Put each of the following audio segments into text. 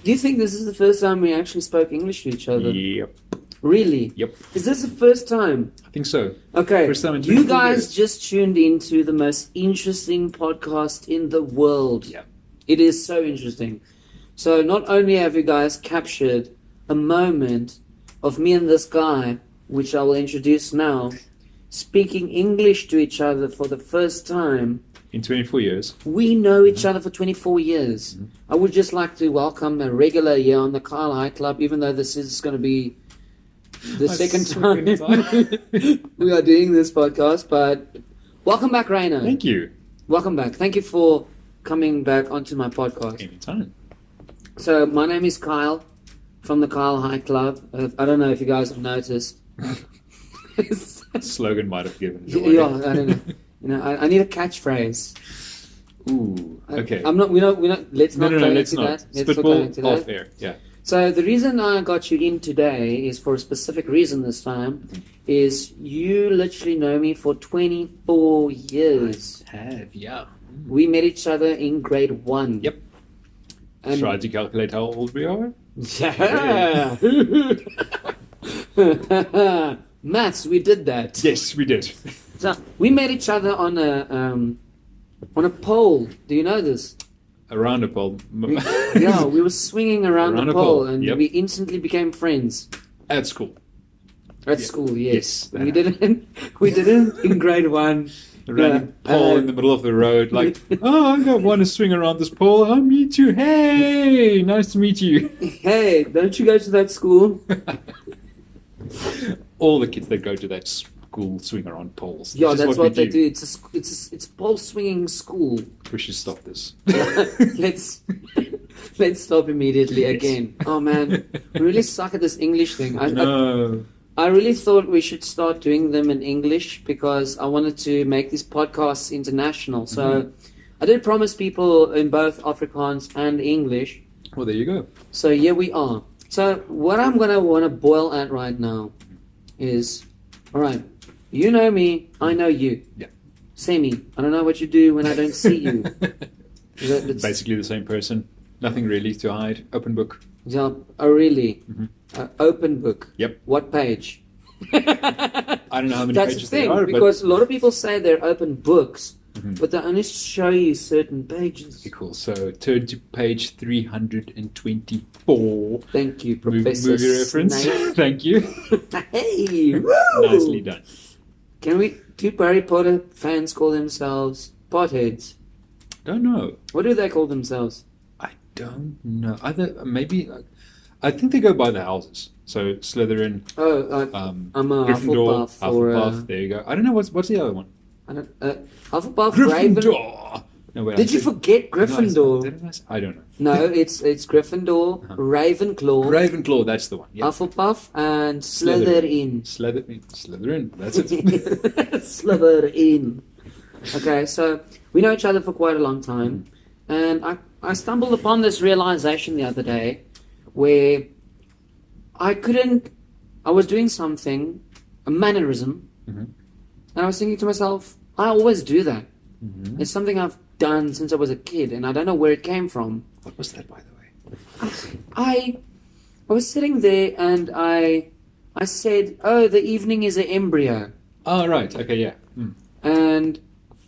Do you think this is the first time we actually spoke English to each other? Yep. Really? Yep. Is this the first time? I think so. Okay. First time in You 24 guys years. just tuned into the most interesting podcast in the world. Yeah. It is so interesting. So not only have you guys captured a moment of me and this guy, which I will introduce now, speaking English to each other for the first time. In 24 years. We know each other for 24 years. Mm-hmm. I would just like to welcome a regular here on the Kyle High Club, even though this is going to be the second time we are doing this podcast. But welcome back, Reino. Thank you. Welcome back. Thank you for coming back onto my podcast. Anytime. So my name is Kyle from the Kyle High Club. I don't know if you guys have noticed. Slogan might have given it Yeah, away. I don't know. You know, I need a catchphrase. Ooh. Okay. I'm not. We're not. Let's not go let's into not. that. Let's not go Spitball into off that. air. Yeah. So the reason I got you in today is for a specific reason this time. Is you literally know me for 24 years. Have, yeah. We met each other in grade 1. Yep. And Try to calculate how old we are. yeah. Maths, we did that. Yes, we did. So we met each other on a pole. Do you know this? Around a pole. Yeah, we were swinging around Around the a pole, pole, and yep. we instantly became friends. At school. At Yeah. school, Yes, yes. that We didn't. We didn't in grade 1. A random pole in the middle of the road, like, oh, I want to swing around this pole. Oh, me too. Hey, nice to meet you. Hey, don't you go to that school? All the kids that go to that school swing around poles. Yeah, This is that's what we they do. It's a pole swinging school. We should stop this. Let's stop immediately Yes. again. Oh man, we really suck at this English thing. No. I really thought we should start doing them in English because I wanted to make these podcasts international. So I did promise people in both Afrikaans and English. Well, there you go. So here we are. So what I'm gonna want to boil at right now is, all right, you know me, I know you. Yeah. Semi. I don't know what you do when I don't see you. That's- Basically the same person. Nothing really to hide. Open book. Yeah, oh really? Mhm. Open book. Yep. What page? I don't know how many That's pages the thing, there are, because a lot of people say they're open books, Mhm. but they only show you certain pages. Okay, cool. So turn to page 324. Thank you, Professor Movie reference. Snape. Thank you. Hey, woo! Nicely done. Do Harry Potter fans call themselves potheads? Don't know. What do they call themselves? I don't know. Either maybe. I think they go by the houses. So Slytherin, Oh, I'm a Gryffindor, Hufflepuff or Hufflepuff. There you go. I don't know what's the other one. I don't, Hufflepuff, Raven. Gryffindor. No, wait, I Did you said- forget No, I Gryffindor? didn't I say- I don't know. No, it's Gryffindor, Uh-huh. Ravenclaw, Ravenclaw. That's the one. Yeah. Hufflepuff, and Slytherin. Slytherin. Slytherin. That's it. Slytherin. Okay, so we know each other for quite a long time, and I stumbled upon this realization the other day where I was doing something, a mannerism, Mhm. and I was thinking to myself, I always do that. Mhm. It's something I've done since I was a kid, and I don't know where it came from. What was that, by the way? I was sitting there and I said, "Oh, the evening is an embryo," Oh, right. Okay, yeah. and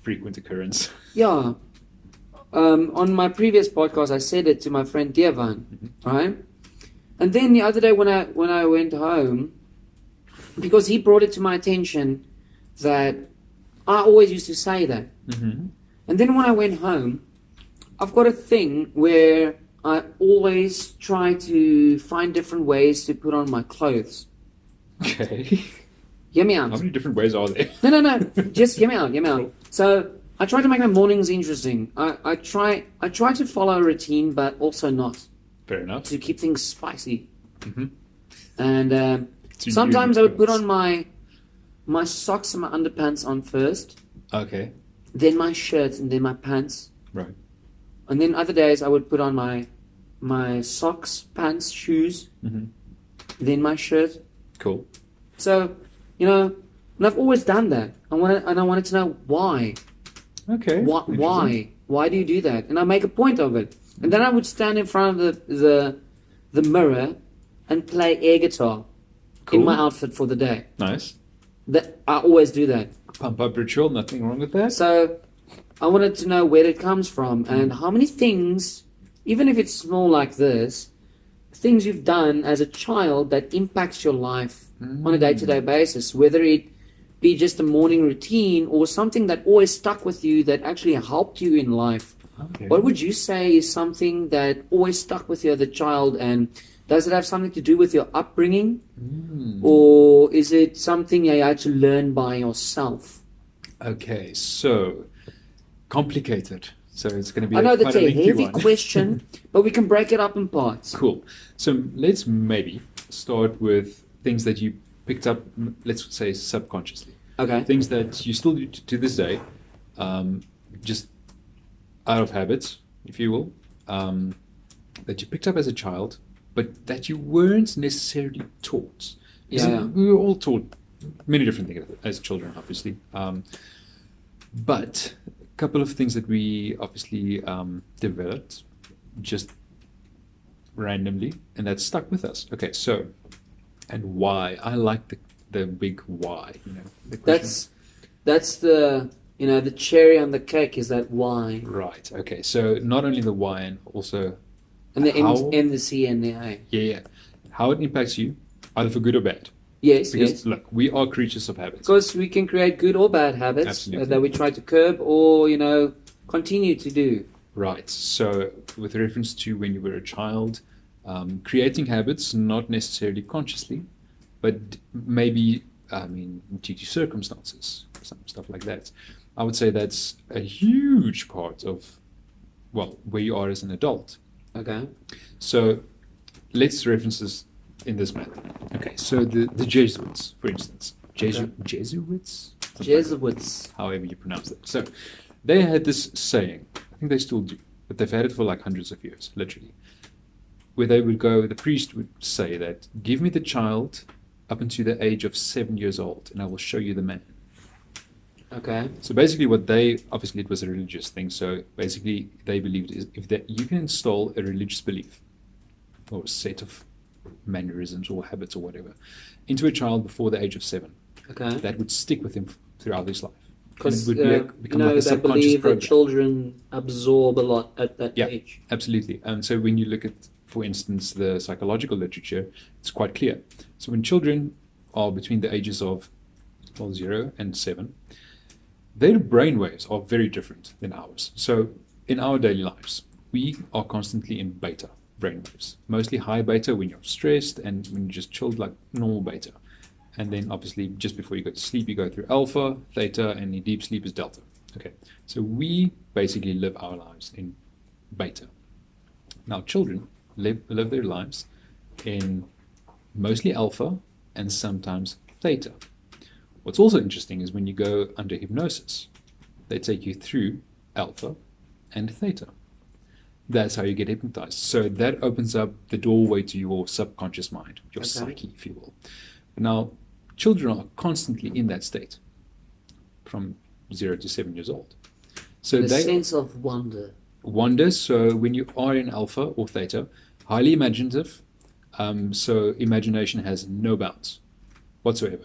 Frequent occurrence. yeah. On my previous podcast, I said it to my friend Devan, right? And then the other day when I went home, because he brought it to my attention that I always used to say that. Mm-hmm. And then when I went home, I've got a thing where I always try to find different ways to put on my clothes. Okay. Hear me out. How many different ways are there? No. Just hear me out. So I try to make my mornings interesting. I try to follow a routine, but also not, Fair enough. to keep things spicy. Mhm. And To sometimes I you, would put on my socks and my underpants on first, Okay. then my shirts, and then my pants. Right. And then other days I would put on my socks, pants, shoes, Mm-hmm. then my shirt. Cool. So, and I've always done that. I wanted to know why. Okay. Why? Why do you do that? And I make a point of it. And then I would stand in front of the mirror and play air guitar Cool. in my outfit for the day. Nice. That I always do that. Pump up ritual, nothing wrong with that. So I wanted to know where it comes from and how many things, even if it's small like this, things you've done as a child that impacts your life on a day-to-day basis, whether it be just a morning routine or something that always stuck with you that actually helped you in life. Okay. What would you say is something that always stuck with you as a child, and does it have something to do with your upbringing, or is it something you had to learn by yourself? Okay, so complicated. So it's going to be I know that's quite a lengthy heavy one. question, but we can break it up in parts. Cool. So let's maybe start with things that you picked up, let's say subconsciously. Okay. Things that you still do to this day, just out of habit, if you will, that you picked up as a child, but that you weren't necessarily taught. Yeah. We were all taught many different things as children, obviously. But a couple of things that we obviously developed just randomly, and that stuck with us. Okay, so, and why? I like the big why. The question. That's the the cherry on the cake is that why, Right. Okay. So not only the why, and also and the how, M, the C, and the A. yeah, how it impacts you, either for good or bad. Yes, Because yes. look, we are creatures of habits. Because we can create good or bad habits Absolutely. that we try to curb or continue to do. Right. So with reference to when you were a child, creating habits, not necessarily consciously, but maybe due to circumstances, some stuff like that. I would say that's a huge part of, well, where you are as an adult. Okay. So let's reference this in this manner. Okay, so the Jesuits, for instance. Jesuits? Jesuits. However you pronounce it. So they had this saying, I think they still do, but they've had it for like hundreds of years, literally, where they would go, the priest would say that, give me the child up until the age of 7 years old, and I will show you the man. Okay. So basically obviously it was a religious thing, so basically they believed is if that you can install a religious belief or a set of mannerisms or habits or whatever into a child before the age of 7, Okay. that would stick with him throughout his life. Because And it would become like a they subconscious believe program. that children absorb a lot at that Yeah. age. Absolutely. And so when you look at, for instance, the psychological literature, it's quite clear. So when children are between the ages of 0 and 7, their brainwaves are very different than ours. So in our daily lives, we are constantly in beta brainwaves, mostly high beta when you're stressed and when you're just chilled, like normal beta. And then obviously just before you go to sleep, you go through alpha, theta, and in deep sleep is delta. Okay, so we basically live our lives in beta. Now children live their lives in mostly alpha and sometimes theta. What's also interesting is when you go under hypnosis, they take you through alpha and theta. That's how you get hypnotized. So that opens up the doorway to your subconscious mind, your Okay. psyche, if you will. Now, children are constantly in that state from 0 to 7 years old. So The they sense of wonder. wonder. So when you are in alpha or theta, highly imaginative. So imagination has no bounds whatsoever.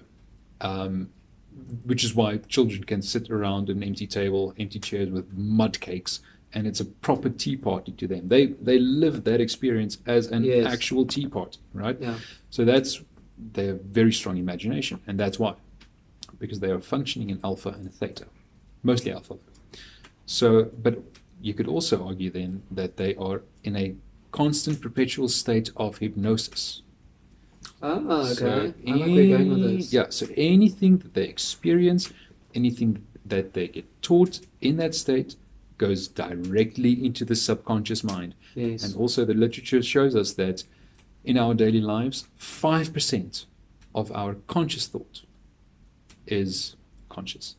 Which is why children can sit around an empty table, empty chairs with mud cakes, and it's a proper tea party to them. They live that experience as an Yes. actual tea party, right? Yeah. So they have very strong imagination, and that's why, because they are functioning in alpha and theta, mostly alpha. So, but you could also argue then that they are in a constant, perpetual state of hypnosis. Ah, okay. So I like where you're going with this. Yeah, so anything that they experience, anything that they get taught in that state goes directly into the subconscious mind. Yes. And also the literature shows us that in our daily lives, 5% of our conscious thought is conscious.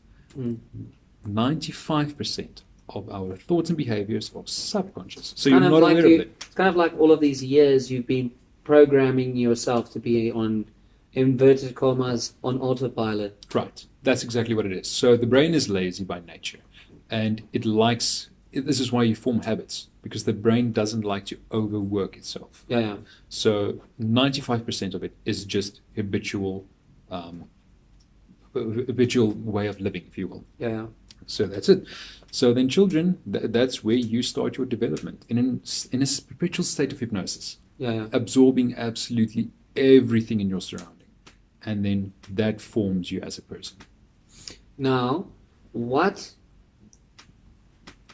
95% of our thoughts and behaviors are subconscious. So you're not aware of them. It's kind of like all of these years you've been programming yourself to be on inverted commas on autopilot. Right. That's exactly what it is. So the brain is lazy by nature, and it likes this is why you form habits, because the brain doesn't like to overwork itself. Yeah. So 95% of it is just habitual way of living, if you will. Yeah. So that's it. So then children, that's where you start your development in a perpetual state of hypnosis, Yeah. absorbing absolutely everything in your surrounding. And then that forms you as a person. Now, what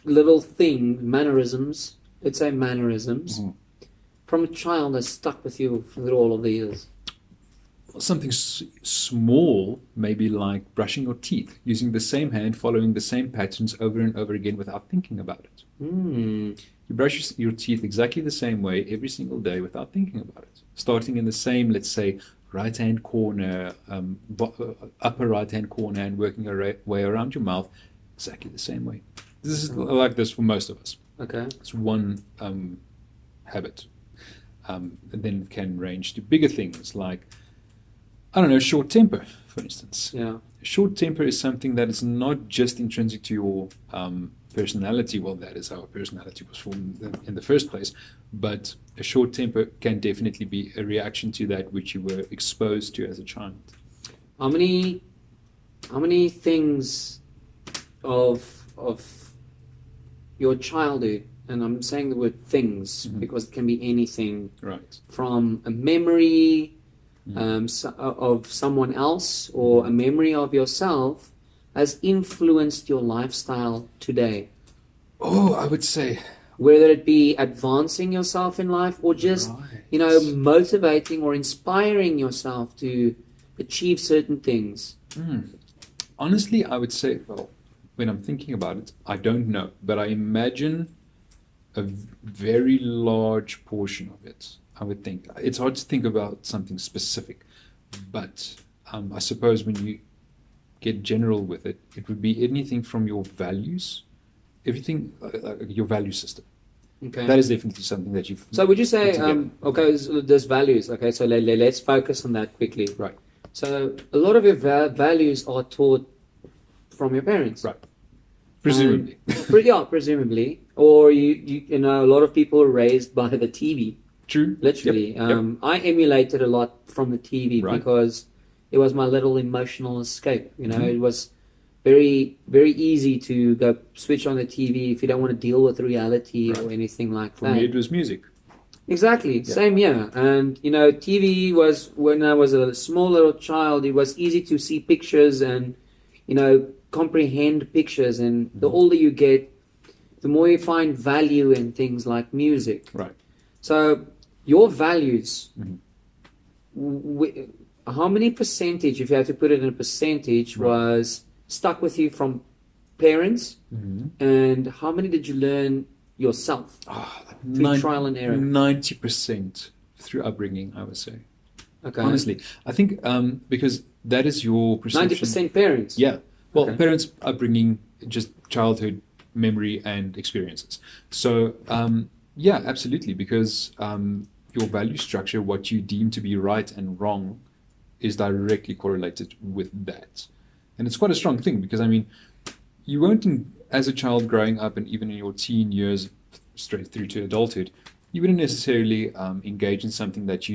little thing, mannerisms, let's say mannerisms, from a child has stuck with you through all of the years? Something small, maybe like brushing your teeth, using the same hand, following the same patterns over and over again without thinking about it. You brush your teeth exactly the same way every single day without thinking about it. Starting in the same, let's say, right-hand corner, upper right-hand corner, and working your way around your mouth exactly the same way. This is like this for most of us. Okay. It's one habit. And then it can range to bigger things like, I don't know, short temper, for instance. Yeah. Short temper is something that is not just intrinsic to your personality. Well, that is how a personality was formed in the first place. But a short temper can definitely be a reaction to that which you were exposed to as a child. How many things of your childhood, and I'm saying the word things because it can be anything, Right. from a memory of someone else or a memory of yourself, has influenced your lifestyle today? Oh, I would say, Whether it be advancing yourself in life or just, right. Motivating or inspiring yourself to achieve certain things. Honestly, I would say, well, when I'm thinking about it, I don't know, but I imagine a very large portion of it. I would think it's hard to think about something specific, but I suppose when you get general with it, it would be anything from your values, everything, your value system. Okay. That is definitely something that you've. So would you say, put together. okay, there's values. Okay, so let's focus on that quickly. Right. So a lot of your values are taught from your parents. Right. Presumably. Presumably. Or you know, a lot of people are raised by the TV. True. Literally. Yep. I emulated a lot from the TV Right. because it was my little emotional escape. It was very, very easy to go switch on the TV if you don't want to deal with reality or anything like For that. me, it was music. Exactly, same here. And TV was, when I was a small little child, it was easy to see pictures and comprehend pictures. And the older you get, the more you find value in things like music. Right. So your values, how many percentage, if you had to put it in a percentage, was stuck with you from parents, and how many did you learn yourself through trial and error? 90% through upbringing, I would say. Okay. Honestly, I think because that is your perception. 90% parents. Yeah. Well, Okay. parents, upbringing, just childhood memory and experiences. So yeah, absolutely, because your value structure, what you deem to be right and wrong, is directly correlated with that. And it's quite a strong thing because, I mean, you won't, as a child growing up and even in your teen years straight through to adulthood, you wouldn't necessarily engage in something that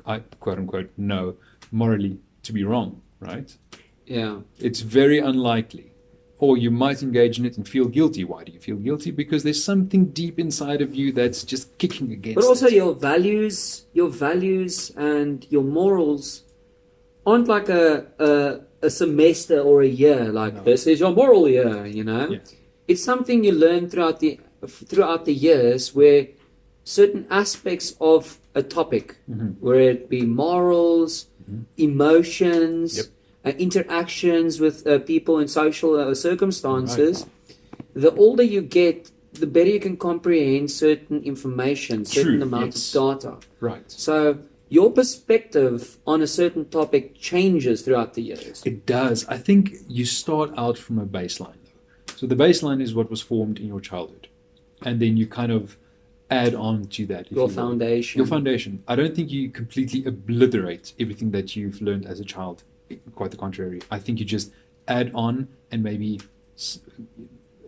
I quote unquote know morally to be wrong, right? Yeah. It's very unlikely. Or you might engage in it and feel guilty. Why do you feel guilty? Because there's something deep inside of you that's just kicking against But also it. your values and your morals aren't like a semester or a year. Like, this is your moral year, Yes. It's something you learn throughout the years, where certain aspects of a topic, whether it be morals, emotions, interactions with people in social circumstances, the older you get, the better you can comprehend certain information, certain amount of data. Right. So your perspective on a certain topic changes throughout the years. It does. I think you start out from a baseline, though. So the baseline is what was formed in your childhood. And then you kind of add on to that. Your foundation. Your foundation. I don't think you completely obliterate everything that you've learned as a child. Quite the contrary. I think you just add on and maybe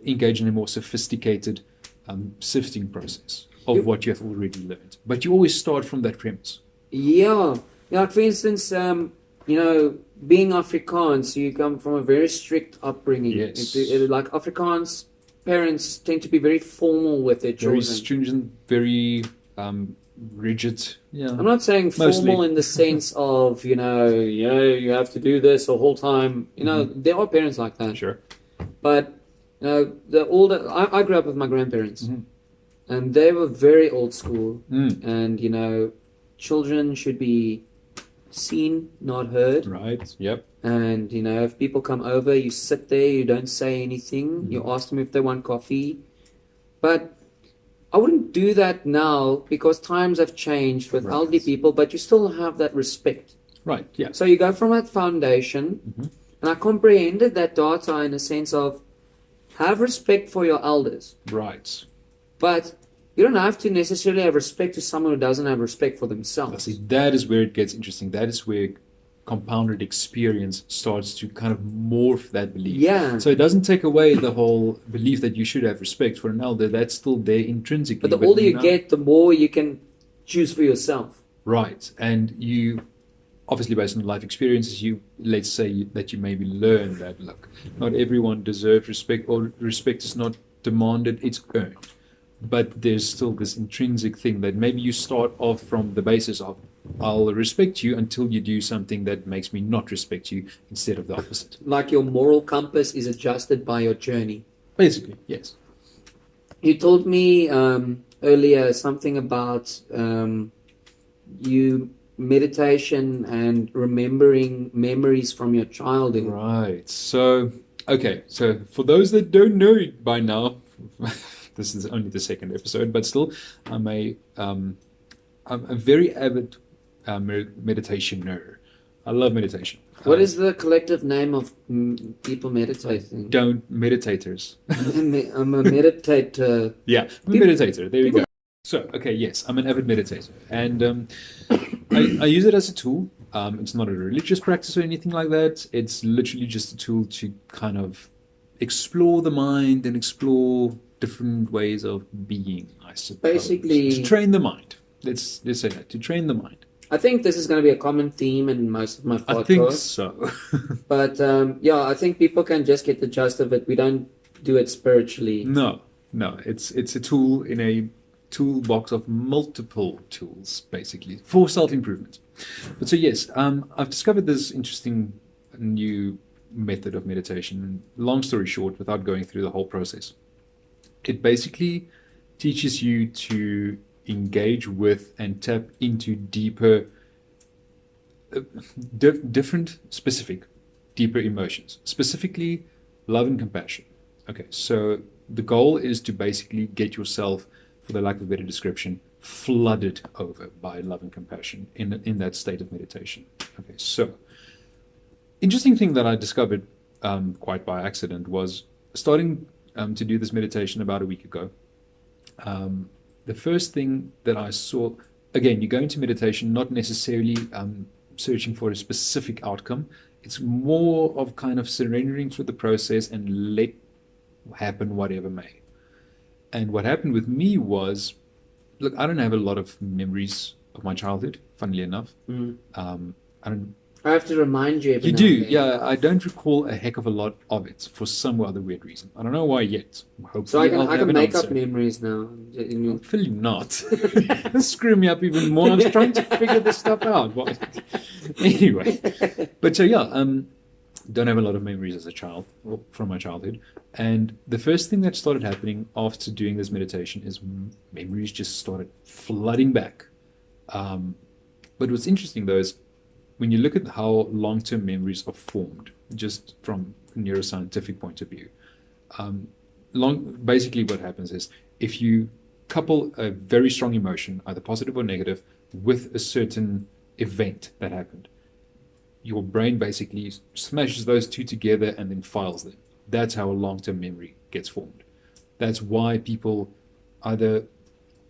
engage in a more sophisticated sifting process of what you have already learned. But you always start from that premise. Yeah. Like, for instance, being Afrikaans, you come from a very strict upbringing. Yes. Like Afrikaans parents tend to be very formal with their children. Very stringent, very rigid. Yeah. I'm not saying Mostly. formal in the sense of, you have to do this the whole time. There are parents like that. Sure. But the older, I grew up with my grandparents, Mhm. and they were very old school. Mm. And children should be seen, not heard. Right. Yep. And if people come over, you sit there, you don't say anything. You ask them if they want coffee. But I wouldn't do that now because times have changed with Right. elderly people, but you still have that respect. Right. Yeah. So you go from that foundation, and I comprehended that data in a sense of have respect for your elders, Right. but you don't have to necessarily have respect to someone who doesn't have respect for themselves. See, that is where it gets interesting. That is where compounded experience starts to kind of morph that belief. Yeah. So it doesn't take away the whole belief that you should have respect for an elder. That's still there intrinsically. But the older you now- get, the more you can choose for yourself. Right. And you, obviously based on life experiences, let's say that you maybe learn that, look, not everyone deserves respect, or respect is not demanded, it's earned. But there's still this intrinsic thing that maybe you start off from the basis of, I'll respect you until you do something that makes me not respect you, instead of the opposite. Like your moral compass is adjusted by your journey. Basically, yes. You told me earlier something about you meditation and remembering memories from your childhood. Right. So, okay. So for those that don't know it by now, this is only the second episode, but still, I'm a very avid meditationer. I love meditation. What is the collective name of people meditating? Don't meditators. I'm a meditator. Yeah, I'm a meditator. There we go. So, okay, yes, I'm an avid meditator, and I use it as a tool. It's not a religious practice or anything like that. It's literally just a tool to kind of explore the mind and explore different ways of being, I suppose. Basically, to train the mind. Let's say that, to train the mind. I think this is going to be a common theme in most of my podcasts. I think so. But I think people can just get the gist of it. We don't do it spiritually. No. It's a tool in a toolbox of multiple tools, basically, for self-improvement. But so yes, I've discovered this interesting new method of meditation. Long story short, without going through the whole process, it basically teaches you to engage with and tap into deeper, different, specific, deeper emotions, specifically love and compassion. Okay, so the goal is to basically get yourself, for the lack of a better description, flooded over by love and compassion in that state of meditation. Okay, so interesting thing that I discovered quite by accident was starting to do this meditation about a week ago. The first thing that I saw, again, you go into meditation not necessarily searching for a specific outcome. It's more of kind of surrendering to the process and let happen whatever may. And what happened with me was, look, I don't have a lot of memories of my childhood, funnily enough. I have to remind you. You do, yeah. I don't recall a heck of a lot of it for some other weird reason. I don't know why yet. Hopefully So I I'll can have an make answer. up memories now. Hopefully not. Screw me up even more. I'm trying to figure this stuff out. Anyway, but so yeah, don't have a lot of memories as a child, or from my childhood. And the first thing that started happening after doing this meditation is memories just started flooding back. But what's interesting though is when you look at how long-term memories are formed, just from a neuroscientific point of view, basically what happens is if you couple a very strong emotion, either positive or negative, with a certain event that happened, your brain basically smashes those two together and then files them. That's how a long-term memory gets formed. That's why people either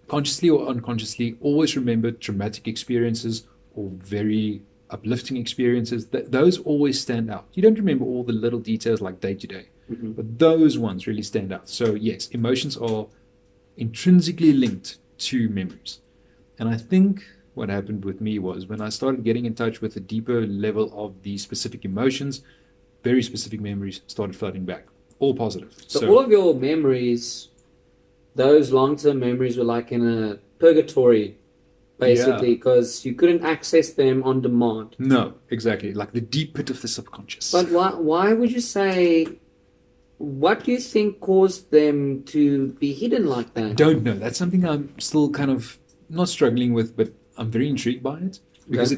consciously or unconsciously always remember traumatic experiences or very uplifting experiences. Those always stand out. You don't remember all the little details like day to day, But those ones really stand out. So yes, emotions are intrinsically linked to memories. And I think what happened with me was when I started getting in touch with a deeper level of these specific emotions, very specific memories started flooding back, all positive. So all of your memories, those long-term memories, were like in a purgatory, basically, because you couldn't access them on demand. No, exactly, like the deep pit of the subconscious. But why would you say? What do you think caused them to be hidden like that? Don't know. That's something I'm still kind of not struggling with, but I'm very intrigued by it because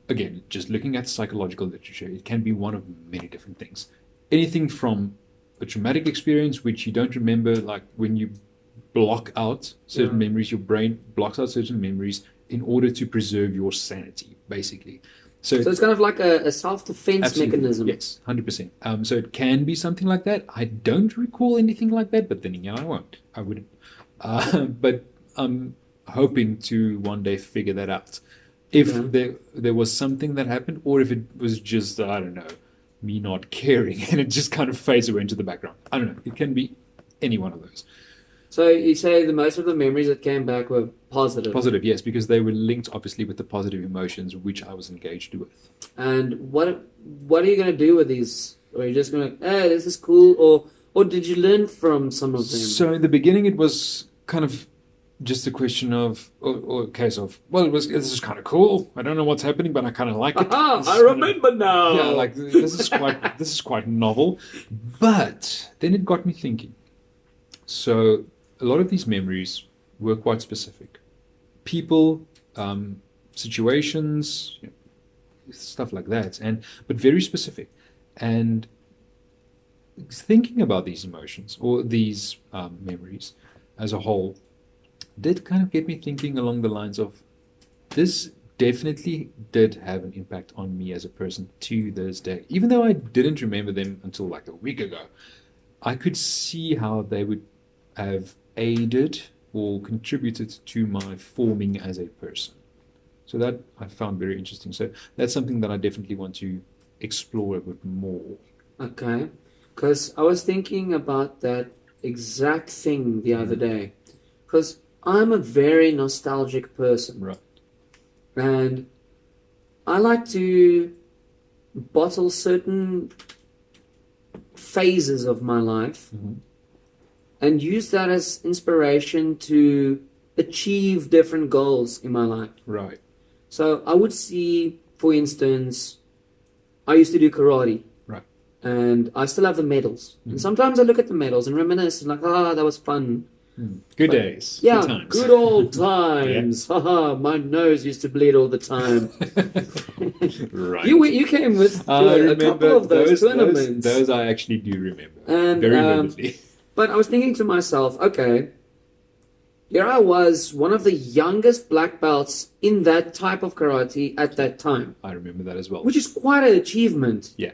again, just looking at psychological literature, it can be one of many different things. Anything from a traumatic experience, which you don't remember, like when you block out certain memories, your brain blocks out certain memories in order to preserve your sanity, basically. So it's kind of like a self-defense mechanism. Yes, 100%. So it can be something like that. I don't recall anything like that, but then again, I wouldn't. But I'm hoping to one day figure that out. If there was something that happened, or if it was just, I don't know, me not caring and it just kind of fades away into the background. I don't know. It can be any one of those. So you say the most of the memories that came back were positive? Positive, yes, because they were linked obviously with the positive emotions which I was engaged with. And what are you going to do with these? Or are you just going to, hey, this is cool? Or did you learn from some of them? So in the beginning it was kind of just a question of, or a case of, well, this is kind of cool. I don't know what's happening, but I kind of like it. I remember now. Yeah, like this is quite novel. But then it got me thinking. So a lot of these memories were quite specific. People, situations, stuff like that, but very specific. And thinking about these emotions or these memories as a whole did kind of get me thinking along the lines of this definitely did have an impact on me as a person to this day. Even though I didn't remember them until like a week ago, I could see how they would have aided or contributed to my forming as a person. So that I found very interesting. So that's something that I definitely want to explore a bit more. Okay. Because I was thinking about that exact thing the other day. Because I'm a very nostalgic person. Right. And I like to bottle certain phases of my life and use that as inspiration to achieve different goals in my life. Right. So I would see, for instance, I used to do karate. Right. And I still have the medals. And sometimes I look at the medals and reminisce, and like, that was fun. Good days. Yeah, good times. Good old times. Haha, my nose used to bleed all the time. Right. You came with a couple of those tournaments. Those I actually do remember. And, very vividly. But I was thinking to myself, okay, here I was, one of the youngest black belts in that type of karate at that time. I remember that as well. Which is quite an achievement. Yeah.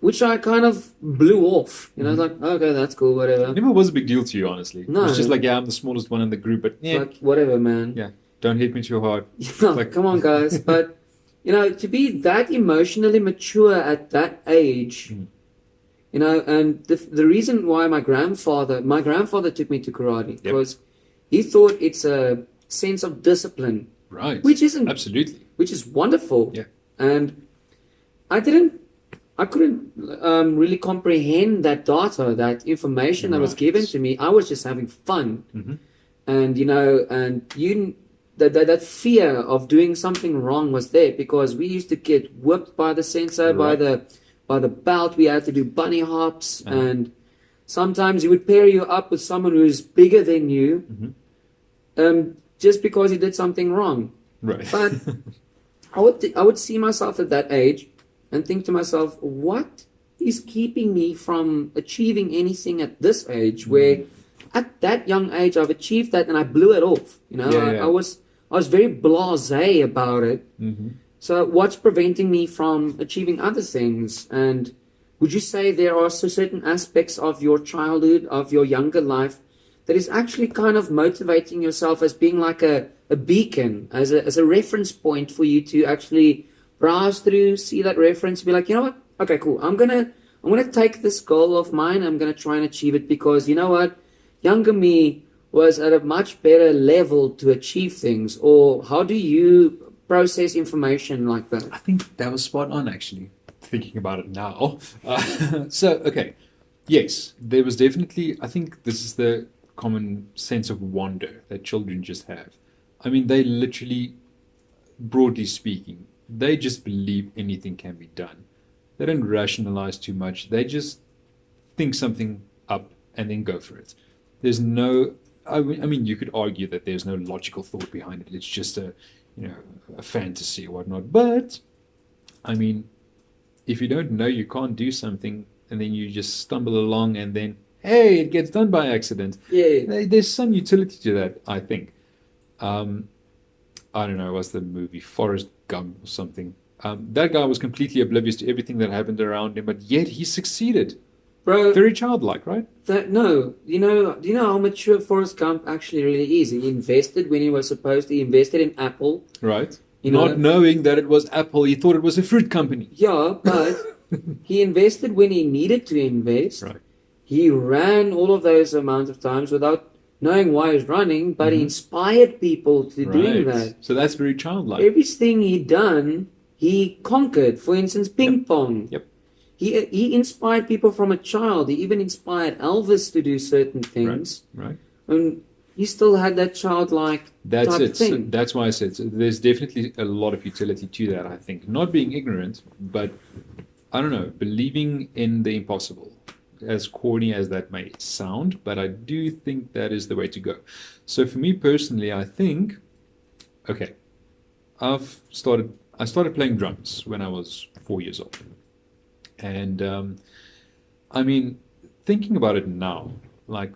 Which I kind of blew off. You know, like, okay, that's cool, whatever. It never was a big deal to you, honestly. No. It was just like, I'm the smallest one in the group, but yeah. Like, whatever, man. Yeah, don't hit me too hard. Like, come on, guys. But, to be that emotionally mature at that age, and the reason why my grandfather took me to karate was he thought it's a sense of discipline. Right. Which isn't. Absolutely. Which is wonderful. Yeah. And I couldn't really comprehend that data, that information that was given to me. I was just having fun. And, that fear of doing something wrong was there because we used to get whipped by the sensei, by the belt. We had to do bunny hops. And sometimes he would pair you up with someone who's bigger than you just because he did something wrong. Right. But I would see myself at that age and think to myself, what is keeping me from achieving anything at this age where at that young age I've achieved that and I blew it off. I was very blasé about it. So what's preventing me from achieving other things? And would you say there are certain aspects of your childhood, of your younger life, that is actually kind of motivating yourself as being like a beacon, as a reference point for you to actually browse through, see that reference, be like, you know what? Okay, cool. I'm gonna I'm going to take this goal of mine. I'm going to try and achieve it because you know what? Younger me was at a much better level to achieve things. Or how do you process information like that? I think that was spot on, actually, thinking about it now. Okay. Yes, there was definitely, I think this is the common sense of wonder that children just have. I mean, they literally, broadly speaking, they just believe anything can be done. They don't rationalize too much. They just think something up and then go for it. There's no, I mean, you could argue that there's no logical thought behind it. It's just a fantasy or whatnot. But, I mean, if you don't know you can't do something and then you just stumble along and then, hey, it gets done by accident. Yeah. There's some utility to that, I think. I don't know, what's the movie? Forrest Gump or something. That guy was completely oblivious to everything that happened around him, but yet he succeeded. Bro, Very childlike, right? no, do you know how mature Forrest Gump actually really is? He invested when he was supposed to. He invested in Apple. Right. You Not know, knowing that it was Apple, he thought it was a fruit company. yeah, but he invested when he needed to invest. Right. He ran all of those amounts of times without knowing why he was running, but he inspired people to doing that. So that's very childlike. Everything he done, he conquered. For instance, ping pong. Yep. He inspired people from a child. He even inspired Elvis to do certain things. Right. And he still had that childlike That's type it. So thing. that's why I said there's definitely a lot of utility to that, I think. Not being ignorant, but I don't know, believing in the impossible. As corny as that may sound, but I do think that is the way to go. So for me personally, I think, okay, I started playing drums when I was 4 years old. And I mean, thinking about it now, like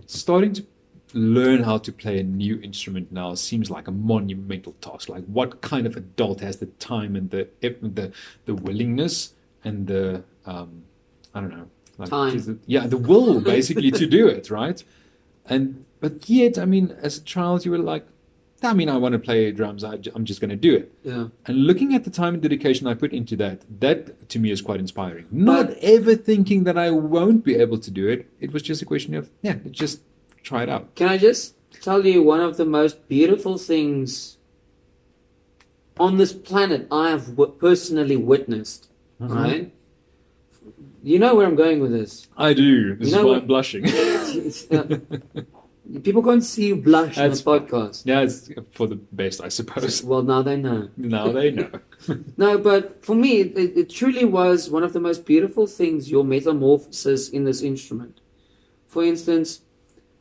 starting to learn how to play a new instrument now seems like a monumental task. Like, what kind of adult has the time and the willingness and the I don't know, like Time. the will basically to do it, right? But yet, I mean, as a child, you were like, I mean, I want to play drums. I'm just going to do it. Yeah. And looking at the time and dedication I put into that to me is quite inspiring. Not ever thinking that I won't be able to do it. It was just a question of, just try it out. Can I just tell you one of the most beautiful things on this planet I have personally witnessed, right? You know where I'm going with this. I do. This is why I'm blushing. People can't see you blush on the podcast. Yeah, it's for the best, I suppose. Well, now they know. Now they know. No, but for me, it truly was one of the most beautiful things, your metamorphosis in this instrument. For instance,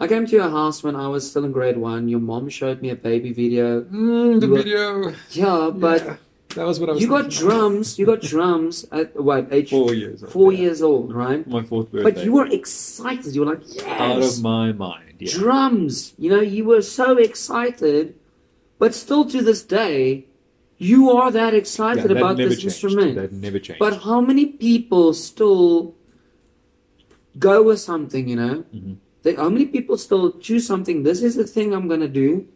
I came to your house when I was still in grade 1. Your mom showed me a baby video. Video. Yeah, but... Yeah, that was what I was You got drums at what age? 4 years old. 4 years old, right? My 4th birthday. But you were excited. You were like, yes! Out of my mind. Yeah. Drums. You were so excited. But still to this day, you are that excited about this instrument. That never changed. But how many people still go with something, How many people still choose something, this is the thing I'm going to do,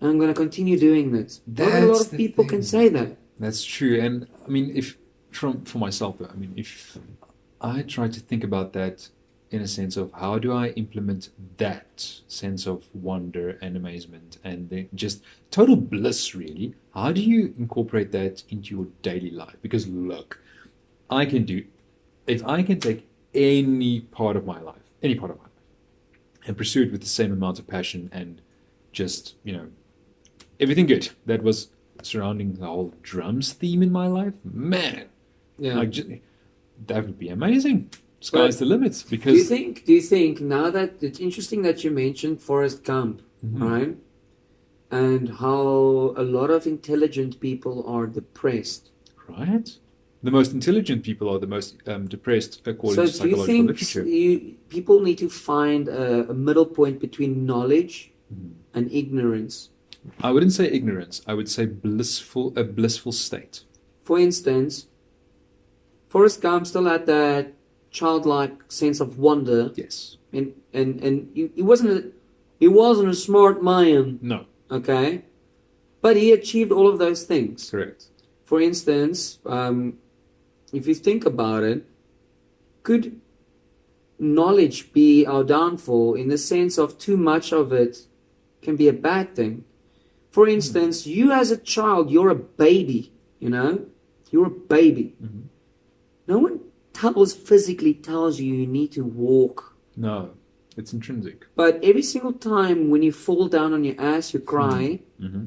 and I'm going to continue doing this. Not a lot of people can say that. That's true. And I mean, for myself, though, I mean, if I try to think about that in a sense of how do I implement that sense of wonder and amazement and then just total bliss, really, how do you incorporate that into your daily life? Because look, if I can take any part of my life, and pursue it with the same amount of passion and just, everything good that was surrounding the whole drums theme in my life, man, that would be amazing. Sky's the limit. Because do you think now that it's interesting that you mentioned Forrest Gump, right? And how a lot of intelligent people are depressed. Right. The most intelligent people are the most depressed, according to psychological literature. So do you think people need to find a middle point between knowledge and ignorance? I wouldn't say ignorance. I would say a blissful state. For instance, Forrest Gump still had that childlike sense of wonder. Yes. And he wasn't a smart man. No. Okay? But he achieved all of those things. Correct. For instance, if you think about it, could knowledge be our downfall in the sense of too much of it can be a bad thing? For instance, you as a child, you're a baby, you know? You're a baby. Mm-hmm. No one physically tells you you need to walk. No, it's intrinsic. But every single time when you fall down on your ass, you cry. Mm-hmm.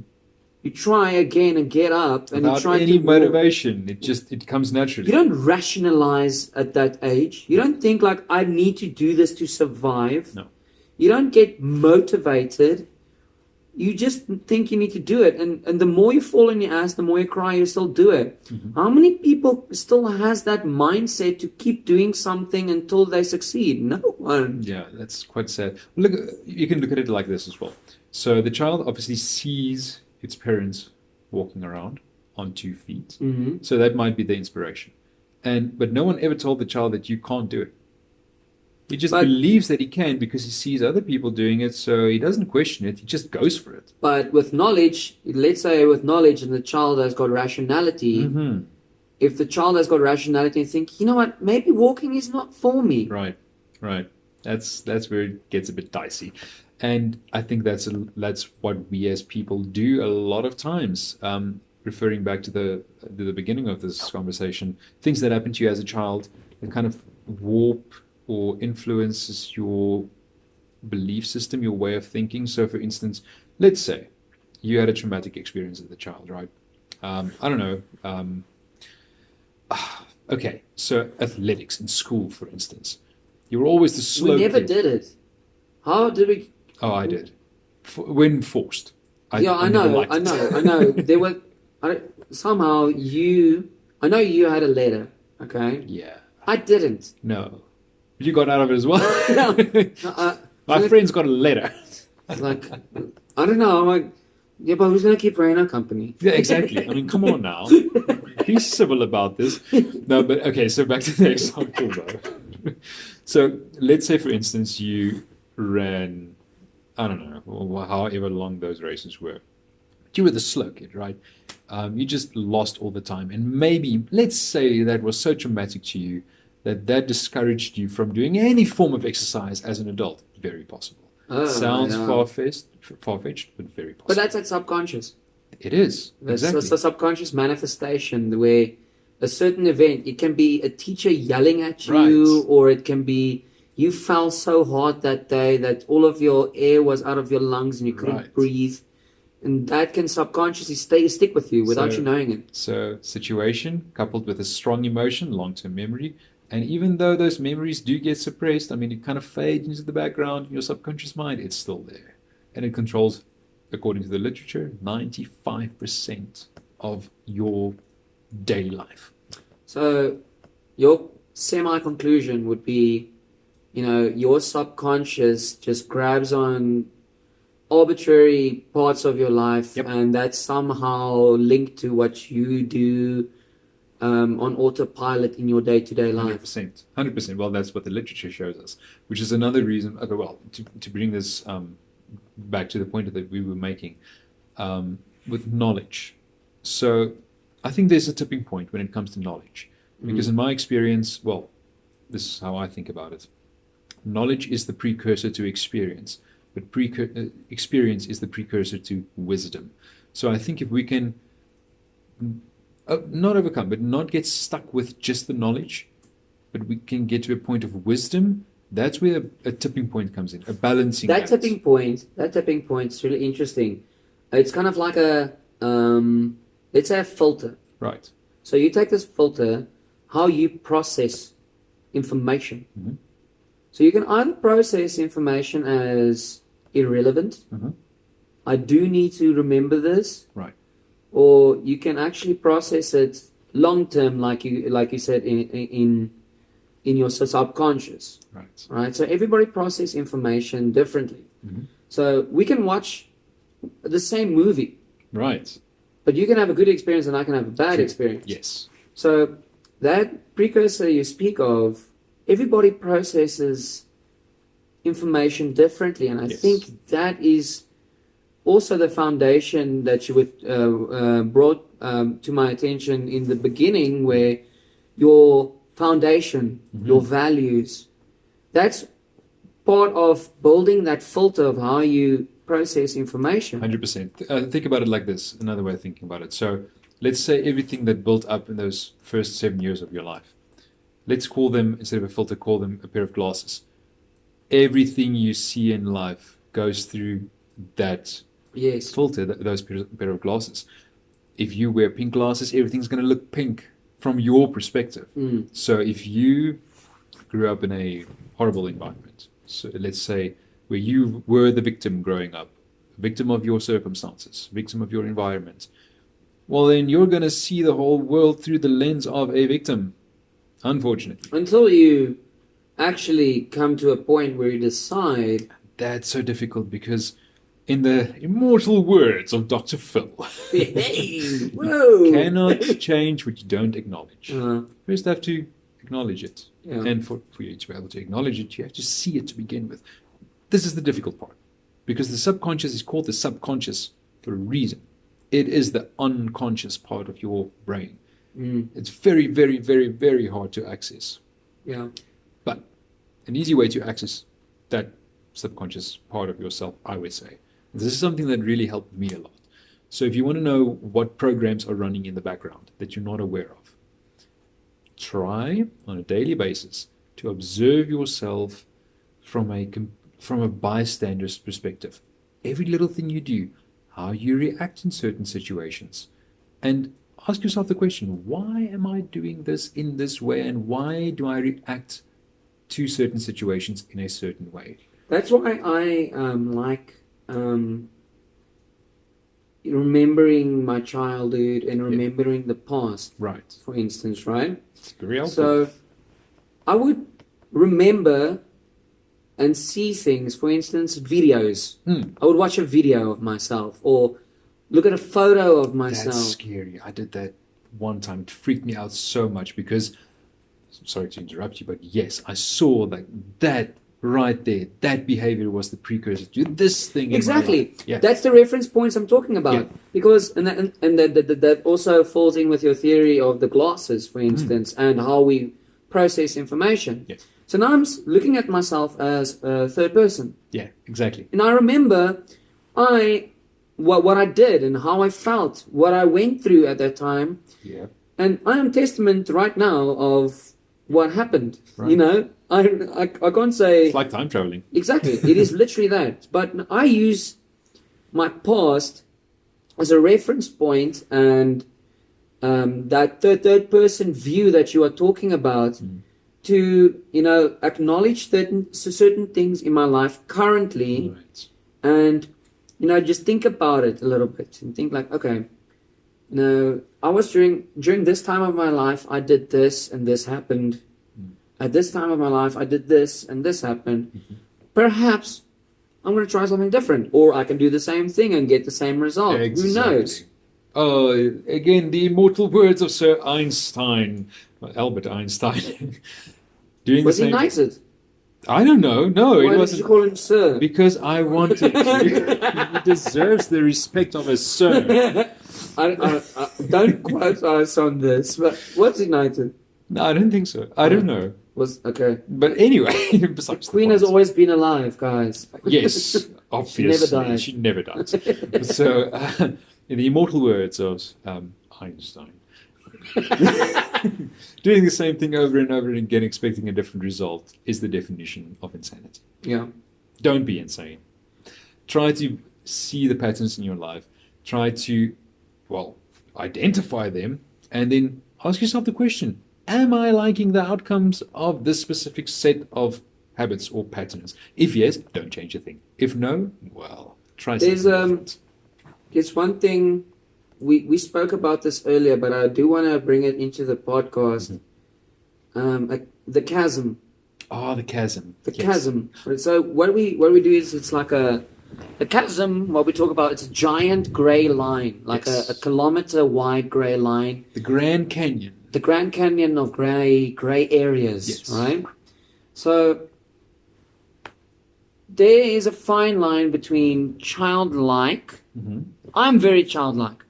You try again and get up, and without you try any to motivation. It comes naturally. You don't rationalize at that age. You don't think like, I need to do this to survive. No. You don't get motivated. You just think you need to do it. And the more you fall on your ass, the more you cry, you still do it. Mm-hmm. How many people still has that mindset to keep doing something until they succeed? No one. Yeah, that's quite sad. Look, you can look at it like this as well. So the child obviously sees its parents walking around on 2 feet. Mm-hmm. So that might be the inspiration. But no one ever told the child that you can't do it. He just believes that he can because he sees other people doing it, so he doesn't question it, he just goes for it. But with knowledge, let's say with knowledge and the child has got rationality, Mm-hmm. if the child has got rationality and think, you know what, maybe walking is not for me. Right. That's where it gets a bit dicey. And I think that's what we as people do a lot of times. Referring back to the beginning of this conversation, things that happen to you as a child that kind of warp or influences your belief system, your way of thinking. So, for instance, let's say you had a traumatic experience as a child, right? I don't know. Okay, so athletics in school, for instance, you were always the slow We never kid. did it. How did we? Oh, I did. When forced. I I never liked it. know. There were somehow you. I know you had a letter. Okay. Yeah. I didn't. No. You got out of it as well? No. My friend's got a letter. Like, I don't know. I'm like, yeah, but who's gonna keep Reino company? Yeah, exactly. I mean, come on now. Be civil about this. No, but okay, so back to the example though. So let's say, for instance, you ran, I don't know, however long those races were. But you were the slow kid, right? You just lost all the time. And maybe, let's say that was so traumatic to you that discouraged you from doing any form of exercise as an adult. Very possible. Sounds far-fetched, but very possible. But that's like subconscious. It is. Exactly. It's a subconscious manifestation where a certain event, it can be a teacher yelling at you, Right. or it can be you fell so hard that day that all of your air was out of your lungs and you couldn't Right. breathe. And that can subconsciously stick with you without you knowing it. So situation coupled with a strong emotion, long-term memory, and even though those memories do get suppressed, I mean, it kind of fades into the background in your subconscious mind, it's still there. And it controls, according to the literature, 95% of your daily life. So your semi-conclusion would be, your subconscious just grabs on arbitrary parts of your life, Yep. and that's somehow linked to what you do on autopilot in your day-to-day life. 100%. 100%. Well, that's what the literature shows us, which is another reason, okay, well, to bring this back to the point that we were making, with knowledge. So I think there's a tipping point when it comes to knowledge. Because in my experience, well, this is how I think about it. Knowledge is the precursor to experience, but experience is the precursor to wisdom. So I think if we can not overcome, but not get stuck with just the knowledge, but we can get to a point of wisdom, that's where a tipping point comes in, a balancing act. That tipping point is really interesting. It's kind of like let's say a filter. Right. So you take this filter, how you process information. Mm-hmm. So you can either process information as irrelevant. Mm-hmm. I do need to remember this. Right. Or you can actually process it long term, like you said, in your subconscious. Right. So everybody processes information differently. Mm-hmm. So we can watch the same movie. Right. But you can have a good experience and I can have a bad experience. Yes. So that precursor you speak of, everybody processes information differently, and I think that is also the foundation that you brought to my attention in the beginning, where your foundation, your values. That's part of building that filter of how you process information. 100%. Think about it like this. Another way of thinking about it. So let's say everything that built up in those first 7 years of your life. Let's call them, instead of a filter, call them a pair of glasses. Everything you see in life goes through that Yes. filter, those pair of glasses. If you wear pink glasses, everything's going to look pink from your perspective. So if you grew up in a horrible environment, so let's say where you were the victim growing up, victim of your circumstances, victim of your environment, well, then you're going to see the whole world through the lens of a victim, unfortunately. Until you actually come to a point where you decide. That's so difficult because, in the immortal words of Dr. Phil, Hey, whoa! cannot change what you don't acknowledge. Uh, First, have to acknowledge it. Yeah. And for you to be able to acknowledge it, you have to see it to begin with. This is the difficult part. Because the subconscious is called the subconscious for a reason. It is the unconscious part of your brain. It's very, very, very, very hard to access. yeah. But an easy way to access that subconscious part of yourself, I would say. This is something that really helped me a lot. So if you want to know what programs are running in the background that you're not aware of, try on a daily basis to observe yourself from a bystander's perspective. Every little thing you do, how you react in certain situations, and ask yourself the question, why am I doing this in this way, and why do I react to certain situations in a certain way? That's why I like remembering my childhood and remembering the past. Right. For instance, right? It's very helpful. So I would remember and see things, for instance, videos. I would watch a video of myself or look at a photo of myself. That's scary. I did that one time. It freaked me out so much because, sorry to interrupt you, but yes, I saw that right there. That behavior was the precursor to this thing. Exactly. Yeah. That's the reference points I'm talking about. Yeah. Because that also falls in with your theory of the glasses, for instance, and how we process information. Yes. So now I'm looking at myself as a third person. Yeah, exactly. And I remember what I did and how I felt, what I went through at that time. Yeah. And I am testament right now of what happened. Right. You know, I can't say... It's like time traveling. Exactly. It is literally that. But I use my past as a reference point, and that third person view that you are talking about to, acknowledge certain things in my life currently, Right. and, just think about it a little bit and think like, okay, I was during this time of my life, I did this and this happened. At this time of my life, I did this and this happened. Perhaps I'm going to try something different, or I can do the same thing and get the same result. Exactly. Who knows? Again, the immortal words of Sir Einstein, Albert Einstein. Doing Was the he same. knighted? I don't know. No, Why it did wasn't. you call him sir? Because I wanted to. He deserves the respect of a sir. I don't quote us on this, but was he knighted? No, I don't think so. I don't know. Okay. But anyway, besides the Queen has point. always been alive, guys. Yes, obviously. dies. She never dies. So, in the immortal words of Einstein, doing the same thing over and over again, expecting a different result, is the definition of insanity. Yeah. Don't be insane. Try to see the patterns in your life. Try to, identify them, and then ask yourself the question, am I liking the outcomes of this specific set of habits or patterns? If yes, don't change a thing. If no, try something different. There's one thing, we spoke about this earlier, but I do want to bring it into the podcast. The chasm. Oh, the chasm. The chasm. So what we do is it's like a chasm, what we talk about, it's a giant grey line, like Yes. a kilometer wide grey line. The Grand Canyon. The Grand Canyon of grey areas, Yes. right? So there is a fine line between childlike. I'm very childlike.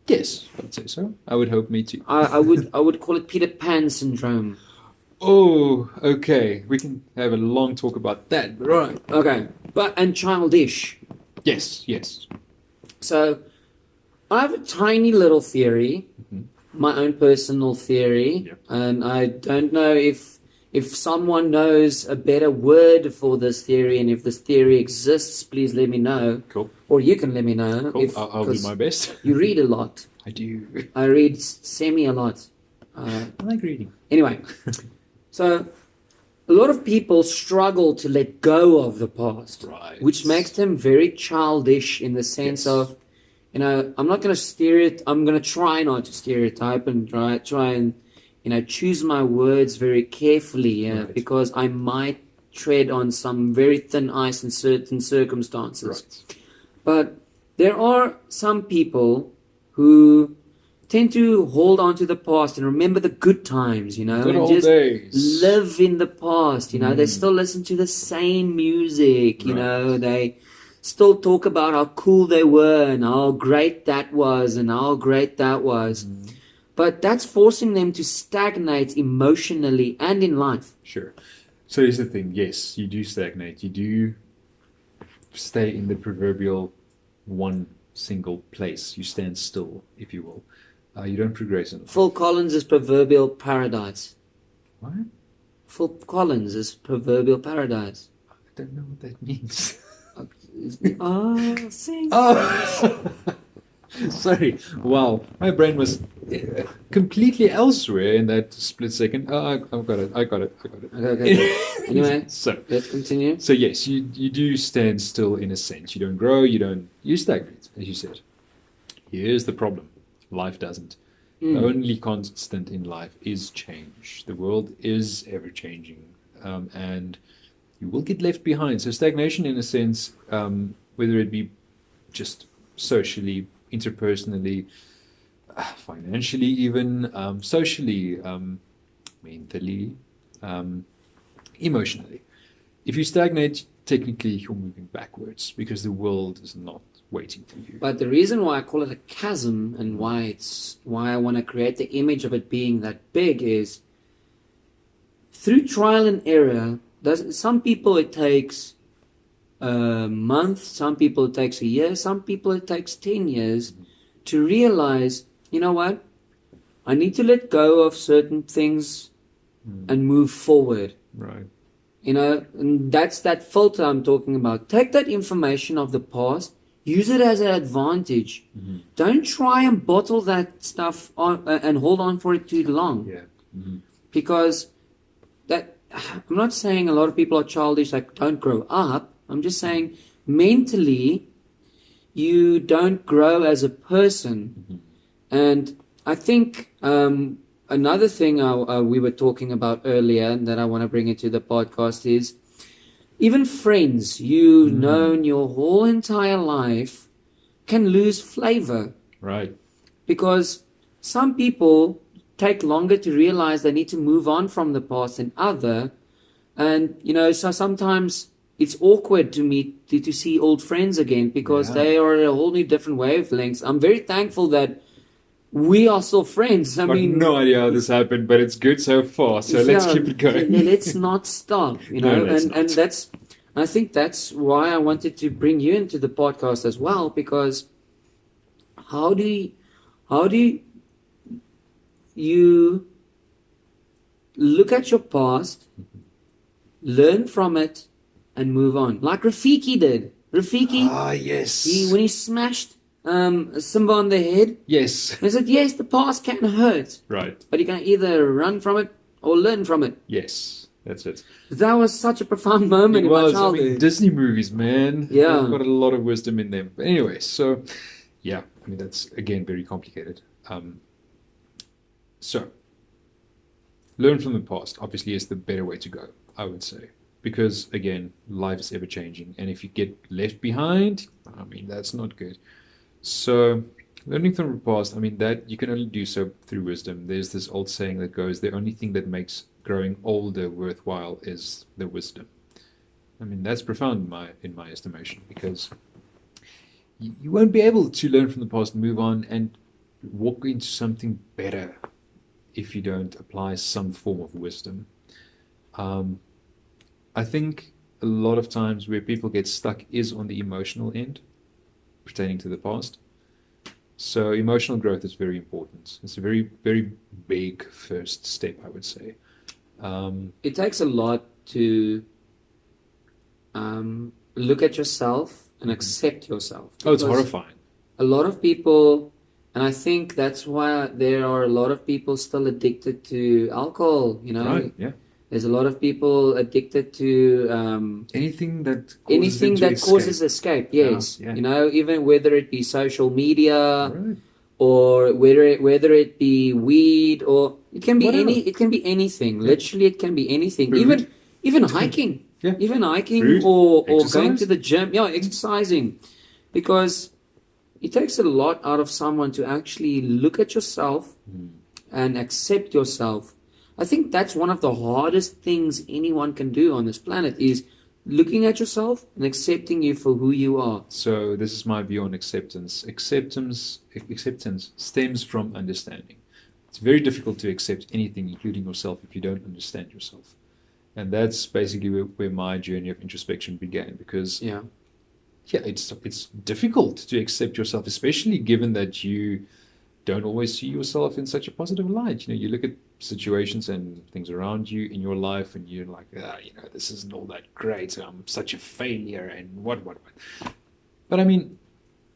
Yes, I would say so. I would hope me too. I would call it Peter Pan syndrome. Oh, okay. We can have a long talk about that. But Right. Okay. And childish. yes, yes. So I have a tiny little theory, my own personal theory, Yeah. and I don't know if someone knows a better word for this theory, and if this theory exists, please let me know. Cool. Or you can let me know. Cool. I'll do 'Cause my best. You read a lot. I do. I read semi a lot. I like reading. Anyway, so a lot of people struggle to let go of the past, Right. which makes them very childish in the sense Yes. of, I'm not going to I'm going to try not to stereotype and try and, choose my words very carefully, Right. because I might tread on some very thin ice in certain circumstances. Right. But there are some people who tend to hold on to the past and remember the good times, Good and old just days. live in the past, They still listen to the same music, Right. They still talk about how cool they were and how great that was and how great that was. But that's forcing them to stagnate emotionally and in life. Sure. So here's the thing. Yes, you do stagnate. You do stay in the proverbial one single place. You stand still, if you will. You don't progress in life. Phil Collins' proverbial paradise. What? Phil Collins is proverbial paradise. I don't know what that means. Sing. Oh, sorry. Wow, my brain was completely elsewhere in that split second. Oh, I got it. Okay. Anyway, so let's continue. So yes, you do stand still in a sense. You don't grow. You stagnate, as you said. Here's the problem: life doesn't. The only constant in life is change. The world is ever changing, and you will get left behind. So stagnation, in a sense, whether it be just socially, interpersonally, financially, even socially, mentally, emotionally. If you stagnate, technically you're moving backwards because the world is not waiting for you. But the reason why I call it a chasm and why I want to create the image of it being that big is through trial and error. Some people it takes a month, some people it takes a year, some people it takes 10 years to realize, you know what? I need to let go of certain things and move forward. Right. And that's that filter I'm talking about. Take that information of the past, use it as an advantage. Don't try and bottle that stuff on and hold on for it too long. Yeah. Because I'm not saying a lot of people are childish, like don't grow up. I'm just saying mentally you don't grow as a person. And I think another thing we were talking about earlier and that I want to bring into the podcast is even friends you've known your whole entire life can lose flavor. Right. Because some people take longer to realize they need to move on from the past than other. And, so sometimes it's awkward to see old friends again because they are at a whole new different wavelengths. I'm very thankful that we are still friends. I mean, no idea how this happened, but it's good so far. So let's keep it going. Let's not stop, No, let's and I think that's why I wanted to bring you into the podcast as well, because how do you look at your past, learn from it, and move on, like Rafiki did. Rafiki, Yes. when he smashed Simba on the head, Yes. he said, yes, the past can hurt, Right. but you can either run from it or learn from it. Yes. That's it. That was such a profound moment It in my was. childhood. Disney movies, man. Yeah. They've got a lot of wisdom in them. But anyway, so yeah, that's again very complicated. So learn from the past obviously is the better way to go, I would say. Because again, life is ever changing. And if you get left behind, that's not good. So learning from the past, that you can only do so through wisdom. There's this old saying that goes, the only thing that makes growing older worthwhile is the wisdom. That's profound in my estimation, because you won't be able to learn from the past, move on, and walk into something better if you don't apply some form of wisdom. I think a lot of times where people get stuck is on the emotional end, pertaining to the past. So emotional growth is very important. It's a very, very big first step, I would say. It takes a lot to look at yourself and accept yourself. Oh, it's Because horrifying. a lot of people, and I think that's why there are a lot of people still addicted to alcohol. Right, yeah. There's a lot of people addicted to Anything that causes anything them to that escape. causes escape. Yes, Yeah. even whether it be social media, Right. or whether it be weed, or it can be Whatever. it can be anything. Yeah. Literally, it can be anything. Food. Even hiking. Yeah. Even hiking, Food. or going Exercise. to the gym. Yeah, exercising, because it takes a lot out of someone to actually look at yourself and accept yourself. I think that's one of the hardest things anyone can do on this planet, is looking at yourself and accepting you for who you are. So this is my view on acceptance. Acceptance stems from understanding. It's very difficult to accept anything, including yourself, if you don't understand yourself. And that's basically where my journey of introspection began, because Yeah. it's difficult to accept yourself, especially given that you don't always see yourself in such a positive light. You look at situations and things around you in your life, and you're like, this isn't all that great. I'm such a failure, and what. But I mean,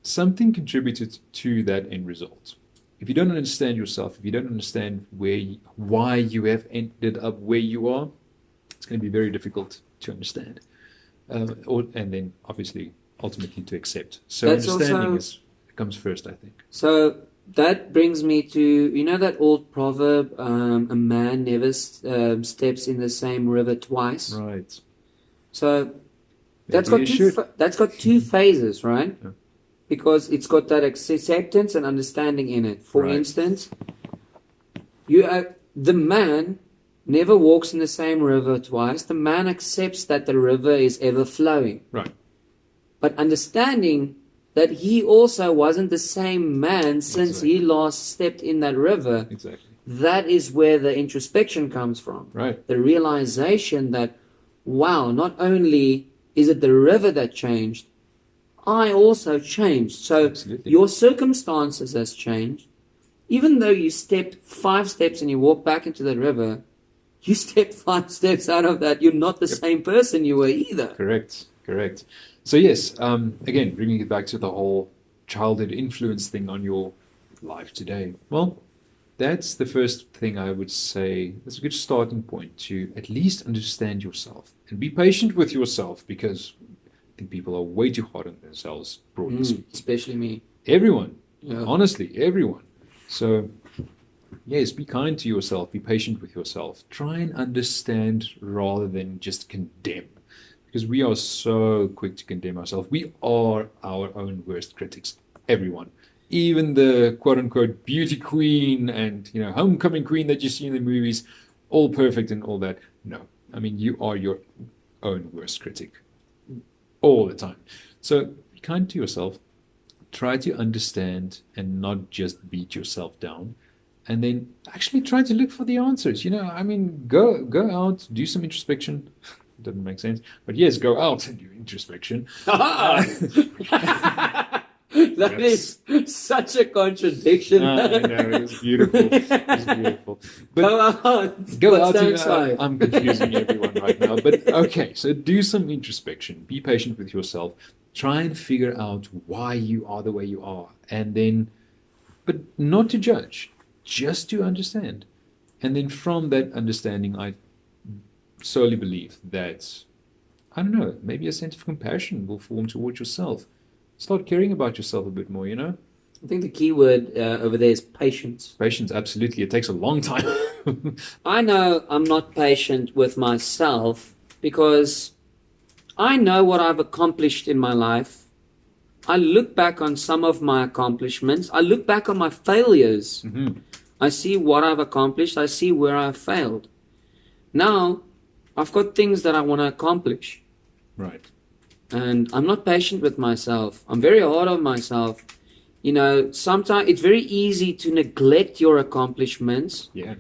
something contributed to that end result. If you don't understand yourself, if you don't understand why you have ended up where you are, it's going to be very difficult to understand, and then obviously ultimately to accept. So That's understanding also- comes first, I think. So that brings me to, that old proverb, a man never steps in the same river twice. Right. So that's Maybe got you that's got two phases, right? Yeah. Because it's got that acceptance and understanding in it. For Right. instance, the man never walks in the same river twice. The man accepts that the river is ever flowing. Right. But understanding that he also wasn't the same man since Exactly. he last stepped in that river, Exactly. that is where the introspection comes from. Right. The realization that, wow, not only is it the river that changed, I also changed. So Absolutely. your circumstances has changed. Even though you stepped 5 steps and you walk back into the river, you stepped 5 steps out of that. You're not the same person you were either. Correct. So yes, again, bringing it back to the whole childhood influence thing on your life today. Well, that's the first thing I would say. That's a good starting point to at least understand yourself and be patient with yourself, because I think people are way too hard on themselves, broadly speaking. Especially me. Everyone, Yeah. honestly, everyone. So yes, be kind to yourself, be patient with yourself. Try and understand rather than just condemn. Because we are so quick to condemn ourselves. We are our own worst critics. Everyone. Even the quote-unquote beauty queen and homecoming queen that you see in the movies, all perfect and all that. No. I mean, you are your own worst critic. All the time. So be kind to yourself. Try to understand and not just beat yourself down. And then actually try to look for the answers. Go out, do some introspection. Doesn't make sense. But yes, go out and do introspection. That is such a contradiction. I know, it was beautiful. But Go out. go But out stay and, inside. I'm confusing everyone right now. But okay, so do some introspection. Be patient with yourself. Try and figure out why you are the way you are. And then, but not to judge, just to understand. And then from that understanding, I solely believe that, I don't know, maybe a sense of compassion will form towards yourself. Start caring about yourself a bit more, I think the key word over there is patience. Patience, absolutely. It takes a long time. I know I'm not patient with myself because I know what I've accomplished in my life. I look back on some of my accomplishments. I look back on my failures. Mhm. I see what I've accomplished. I see where I've failed. Now, I've got things that I want to accomplish. Right. And I'm not patient with myself. I'm very hard on myself. Sometimes it's very easy to neglect your accomplishments. Yeah.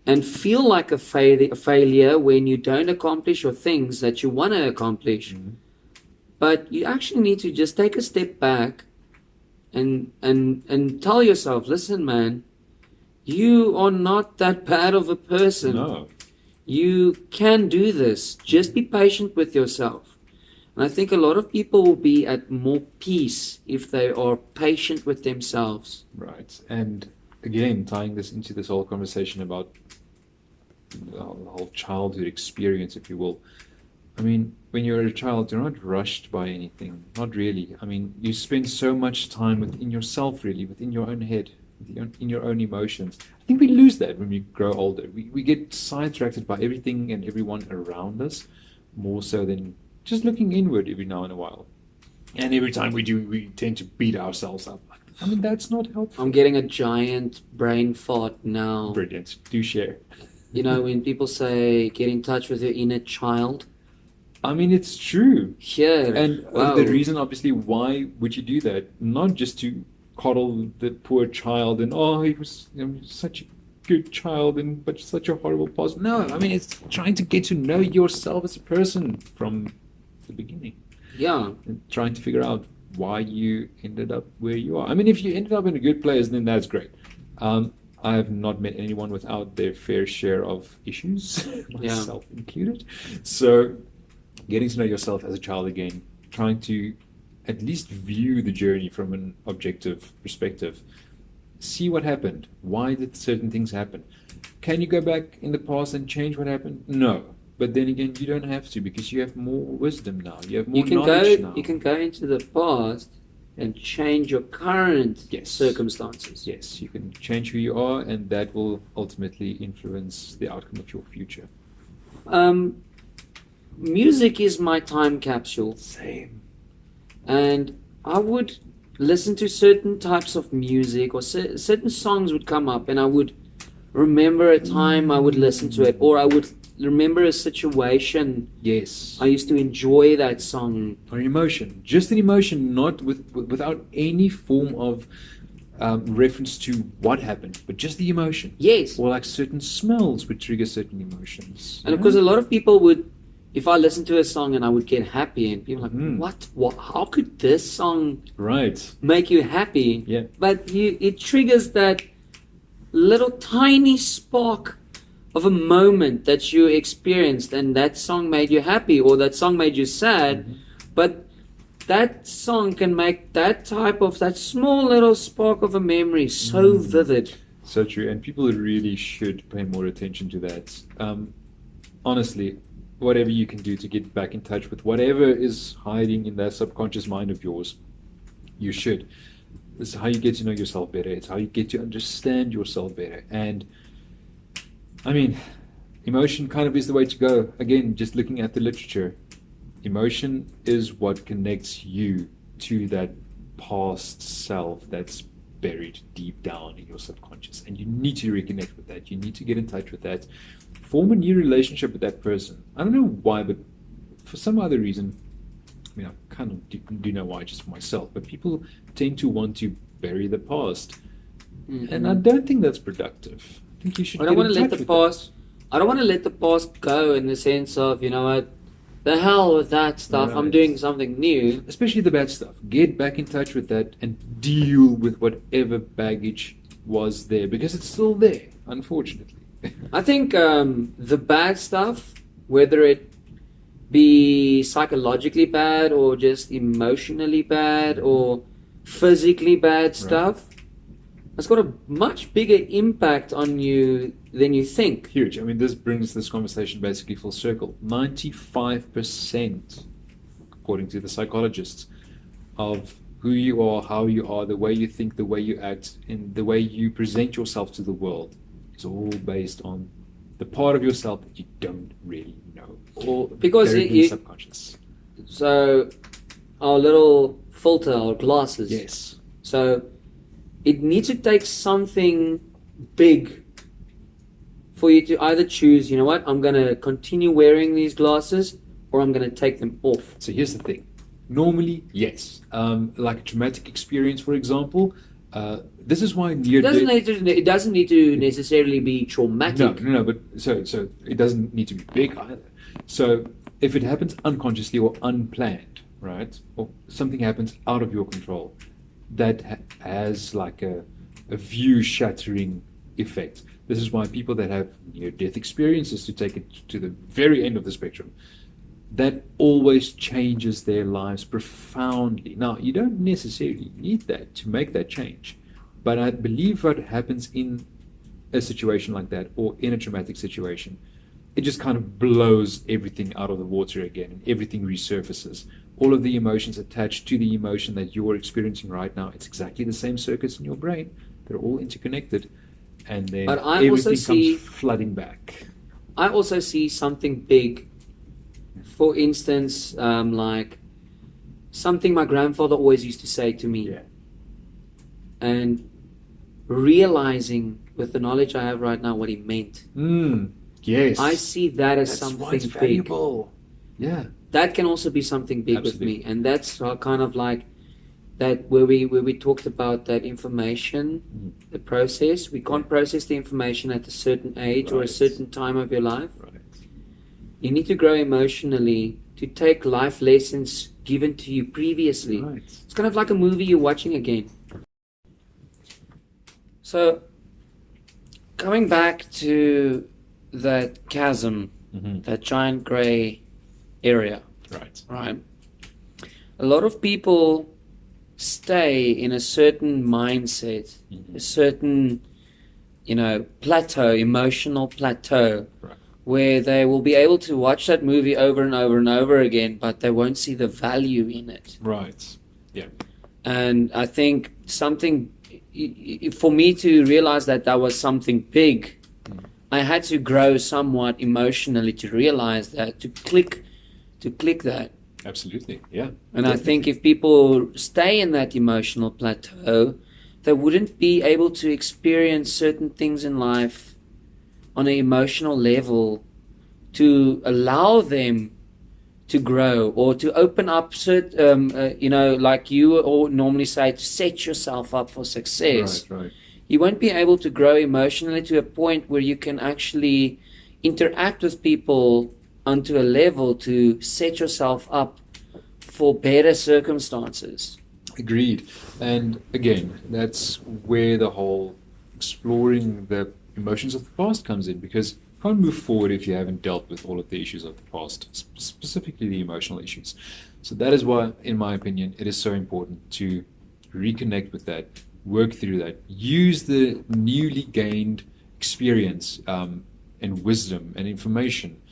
and feel like a failure when you don't accomplish your things that you want to accomplish. But you actually need to just take a step back and tell yourself, listen, man, you are not that bad of a person. No. You can do this. Just be patient with yourself. And I think a lot of people will be at more peace if they are patient with themselves. Right. And again, tying this into this whole conversation about the whole childhood experience, if you will. I mean, when you're a child, you're not rushed by anything. Not really. I mean, you spend so much time within yourself, really, within your own head, in your own emotions. I think we lose that when we grow older. We get sidetracked by everything and everyone around us, more so than just looking inward every now and a while. And every time we do, we tend to beat ourselves up. I mean, that's not helpful. I'm getting a giant brain fart now. Brilliant. Do share. You know, when people say get in touch with your inner child. I mean, it's true. Yeah. And wow. The reason, obviously, why would you do that? Not just to coddle the poor child and, oh, he was such a good child and but such a horrible person. No, I mean, it's trying to get to know yourself as a person from the beginning. Yeah. And trying to figure out why you ended up where you are. I mean, if you ended up in a good place, then that's great. I have not met anyone without their fair share of issues, myself included. So getting to know yourself as a child again, trying to at least view the journey from an objective perspective. See what happened. Why did certain things happen? Can you go back in the past and change what happened? No. But then again, you don't have to because you have more wisdom now. You have more knowledge now. You can go into the past and change your current circumstances. Yes, you can change who you are, and that will ultimately influence the outcome of your future. Music is my time capsule. Same. And I would listen to certain types of music, or certain songs would come up, and I would remember a time I would listen to it, or I would remember a situation. Yes. I used to enjoy that song. Or an emotion. Just an emotion, not without any form of reference to what happened, but just the emotion. Yes. Or like certain smells would trigger certain emotions. And of course, a lot of people would, if I listened to a song and I would get happy, and people like, what? How could this song make you happy? Yeah. But it triggers that little tiny spark of a moment that you experienced, and that song made you happy, or that song made you sad. But that song can make that small little spark of a memory so vivid. So true, and people really should pay more attention to that. Honestly, whatever you can do to get back in touch with whatever is hiding in that subconscious mind of yours, you should. This is how you get to know yourself better. It's how you get to understand yourself better. And I mean, emotion kind of is the way to go. Again, just looking at the literature, emotion is what connects you to that past self that's buried deep down in your subconscious. And you need to reconnect with that. You need to get in touch with that. Form a new relationship with that person. I don't know why, but for some other reason, I mean, I kind of do know why, just for myself, but people tend to want to bury the past. And I don't think that's productive. I think you should I don't want to let the past go, in the sense of, you know what, the hell with that stuff. Right. I'm doing something new. Especially the bad stuff. Get back in touch with that and deal with whatever baggage was there, because it's still there, unfortunately. I think the bad stuff, whether it be psychologically bad or just emotionally bad or physically bad stuff, it's got a much bigger impact on you than you think. Huge. I mean, this brings this conversation basically full circle. 95%, according to the psychologists, of who you are, how you are, the way you think, the way you act, and the way you present yourself to the world is all based on the part of yourself that you don't really know, or because it's subconscious. So our little filter, our glasses. Yes. So it needs to take something big for you to either choose, you know what, I'm going to continue wearing these glasses, or I'm going to take them off. So here's the thing. Normally, yes. Like a traumatic experience, for example, This is why It doesn't need to necessarily be traumatic. No. But so it doesn't need to be big either. So if it happens unconsciously or unplanned, right, or something happens out of your control, that has like a view-shattering effect. This is why people that have near-death experiences, to take it to the very end of the spectrum, that always changes their lives profoundly. Now, you don't necessarily need that to make that change, but I believe what happens in a situation like that, or in a traumatic situation, it just kind of blows everything out of the water again, and everything resurfaces. All of the emotions attached to the emotion that you're experiencing right now, it's exactly the same circuits in your brain. They're all interconnected, and then everything comes flooding back. I also see something big. For instance, like something my grandfather always used to say to me, and realizing with the knowledge I have right now what he meant. Yes, I see that as something big. Yeah, that can also be something big Absolutely. with me, and that's kind of like that where we talked about that information, the process. We can't process the information at a certain age or a certain time of your life. Right. You need to grow emotionally to take life lessons given to you previously. Right. It's kind of like a movie you're watching again. So, coming back to that chasm, that giant grey area, right? A lot of people stay in a certain mindset, a certain, plateau, emotional plateau, where they will be able to watch that movie over and over and over again, but they won't see the value in it. Right. Yeah. And I think something, for me to realize that was something big, I had to grow somewhat emotionally to realize that, to click that. Absolutely. Yeah. And I think if people stay in that emotional plateau, they wouldn't be able to experience certain things in life on an emotional level to allow them to grow or to open up certain, like you all normally say, to set yourself up for success. Right. You won't be able to grow emotionally to a point where you can actually interact with people onto a level to set yourself up for better circumstances. Agreed. And again, that's where the whole exploring the emotions of the past comes in, because you can't move forward if you haven't dealt with all of the issues of the past, specifically the emotional issues. So that is why, in my opinion, it is so important to reconnect with that, work through that, use the newly gained experience and wisdom and information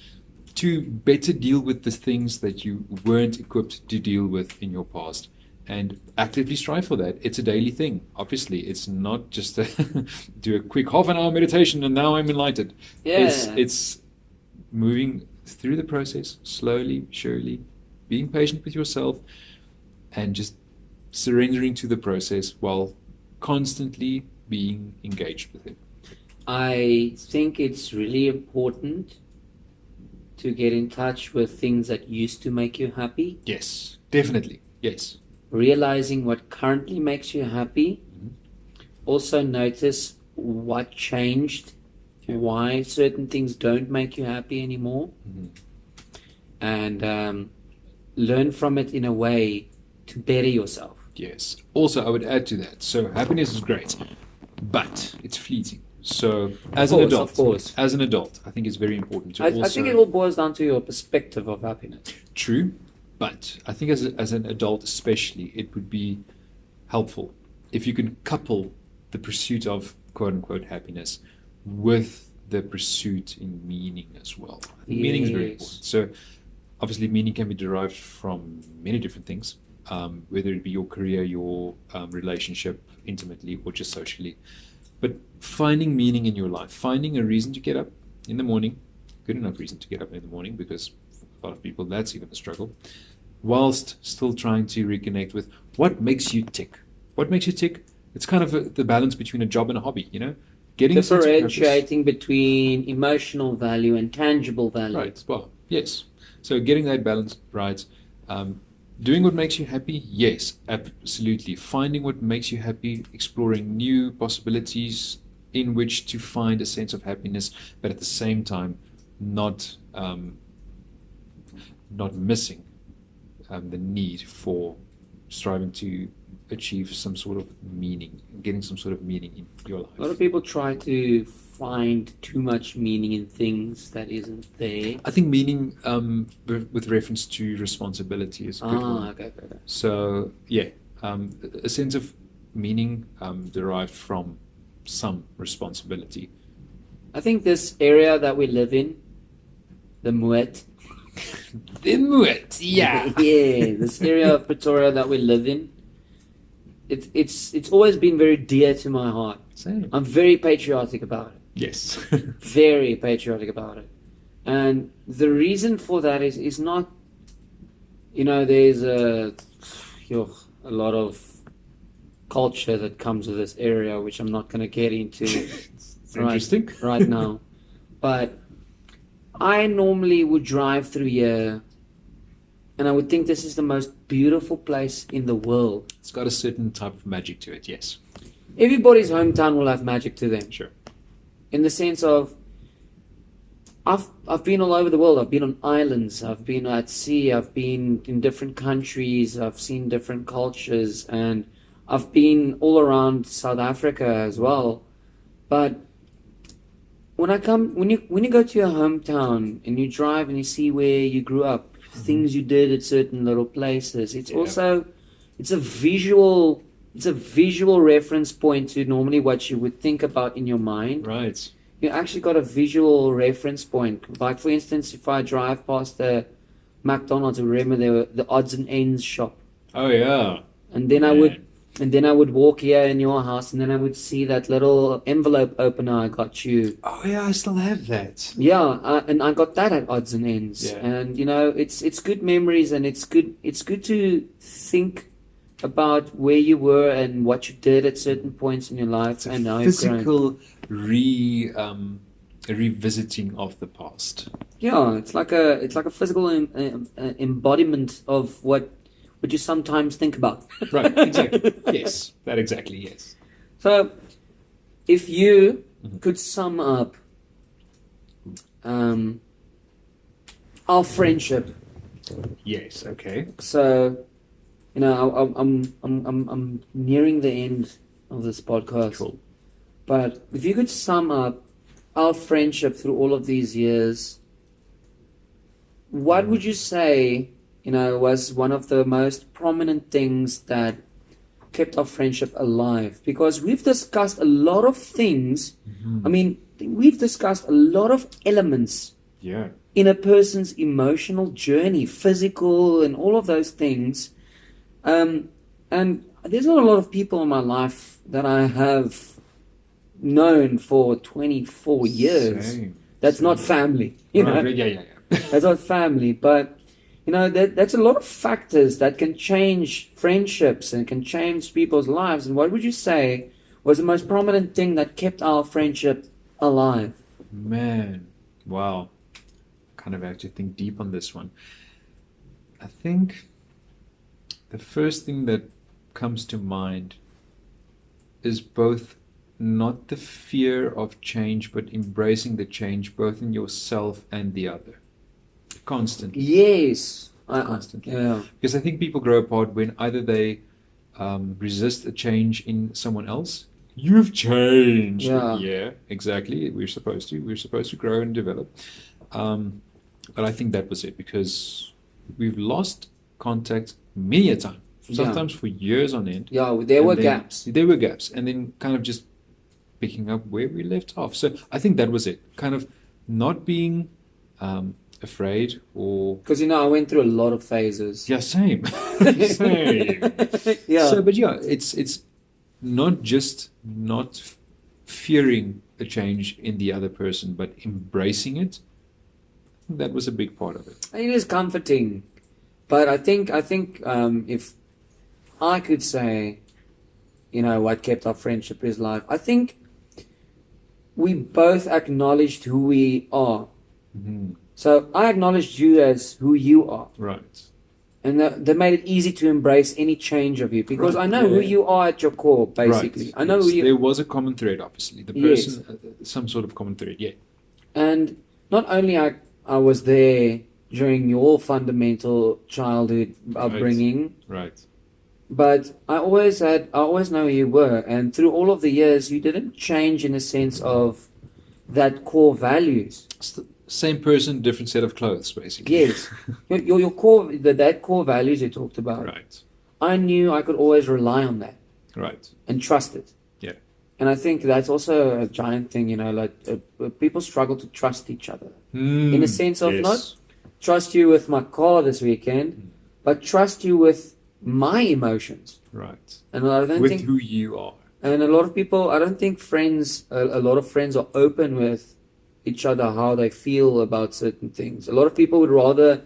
to better deal with the things that you weren't equipped to deal with in your past, and actively strive for that. It's a daily thing. Obviously, it's not just do a quick half-an-hour meditation and now I'm enlightened. Yeah. It's moving through the process, slowly, surely, being patient with yourself, and just surrendering to the process while constantly being engaged with it. I think it's really important to get in touch with things that used to make you happy. Yes, definitely. Yes. Realizing what currently makes you happy. Also notice what changed, why certain things don't make you happy anymore. And learn from it in a way to better yourself. Yes. Also, I would add to that. So happiness is great, but it's fleeting. So as an adult, I think it's very important to I think it all boils down to your perspective of happiness. True. But I think as an adult especially, it would be helpful if you can couple the pursuit of quote-unquote happiness with the pursuit in meaning as well. I think meaning is very important. So obviously meaning can be derived from many different things, whether it be your career, your relationship, intimately, or just socially. But finding meaning in your life, finding a reason to get up in the morning, good enough reason to get up in the morning, because for a lot of people that's even a struggle, whilst still trying to reconnect with what makes you tick. What makes you tick? It's kind of the balance between a job and a hobby, Getting differentiating between emotional value and tangible value. Right. Well, yes. So getting that balance right, Doing what makes you happy, yes, absolutely. Finding what makes you happy, exploring new possibilities in which to find a sense of happiness, but at the same time, not missing the need for striving to achieve some sort of meaning, getting some sort of meaning in your life. A lot of people try to find too much meaning in things that isn't there. I think meaning with reference to responsibility is a good one. Okay. So, yeah, a sense of meaning derived from some responsibility. I think this area that we live in, the Moet. The Moet, yeah. Yeah, this area of Pretoria that we live in, it's always been very dear to my heart. Same. I'm very patriotic about it. Yes. Very patriotic about it. And the reason for that is not, there's a lot of culture that comes with this area, which I'm not going to get into Interesting. right now. But I normally would drive through here and I would think this is the most beautiful place in the world. It's got a certain type of magic to it, yes. Everybody's hometown will have magic to them. Sure. In the sense of, I've been all over the world. I've been on islands. I've been at sea. I've been in different countries. I've seen different cultures, and I've been all around South Africa as well. But when you go to your hometown and you drive and you see where you grew up, things you did at certain little places, it's a visual reference point to normally what you would think about in your mind. Right. You actually got a visual reference point. Like, for instance, if I drive past the McDonald's, I remember there were the odds and ends shop. Oh, yeah. And then I would walk here in your house, and then I would see that little envelope opener I got you. Oh, yeah, I still have that. Yeah, and I got that at odds and ends. Yeah. And, it's good memories, and it's good to think about where you were and what you did at certain points in your life, and how you've grown. Physical revisiting of the past. Yeah, it's like a physical embodiment of what you sometimes think about. Right, exactly. Yes, that exactly, yes. So, if you could sum up our friendship. Yes, okay. So, I'm nearing the end of this podcast. Cool. But if you could sum up our friendship through all of these years, what would you say, was one of the most prominent things that kept our friendship alive? Because we've discussed a lot of things. I mean, we've discussed a lot of elements in a person's emotional journey, physical, and all of those things. And there's not a lot of people in my life that I have known for 24 years. Same. That's not family. Yeah. That's not family. But, that's a lot of factors that can change friendships and can change people's lives. And what would you say was the most prominent thing that kept our friendship alive? Man, wow. Kind of have to think deep on this one. I think the first thing that comes to mind is both not the fear of change, but embracing the change both in yourself and the other. Constantly. Yes. Constantly. Yeah. Because I think people grow apart when either they resist a change in someone else. You've changed. Yeah, exactly. We're supposed to grow and develop. But I think that was it, because we've lost contact many a time. Sometimes for years on end. Yeah, there were gaps. There were gaps. And then kind of just picking up where we left off. So I think that was it. Kind of not being afraid or... Because, I went through a lot of phases. Yeah, same. Same. Yeah. So, but yeah, it's not just not fearing a change in the other person, but embracing it. That was a big part of it. It is comforting. But I think if I could say, what kept our friendship alive, I think we both acknowledged who we are. Mm-hmm. So I acknowledged you as who you are. Right. And they made it easy to embrace any change of you because Right, I know who yeah. you are at your core, basically. Right. I know Yes. who you. There was a common thread, obviously. The Yes. person, some sort of common thread. Yeah. And not only I was there during your fundamental childhood upbringing, Right. but I always know who you were, and through all of the years, you didn't change in a sense of that core values. Same person, different set of clothes, basically. Yes, your core, that core values you talked about. Right. I knew I could always rely on that Right. and trust it. Yeah. And I think that's also a giant thing, like people struggle to trust each other. In a sense of yes. not trust you with my car this weekend, but trust you with my emotions. Right. And I don't With think, who you are. and a lot of people, I don't think a lot of friends are open with each other how they feel about certain things. A lot of people would rather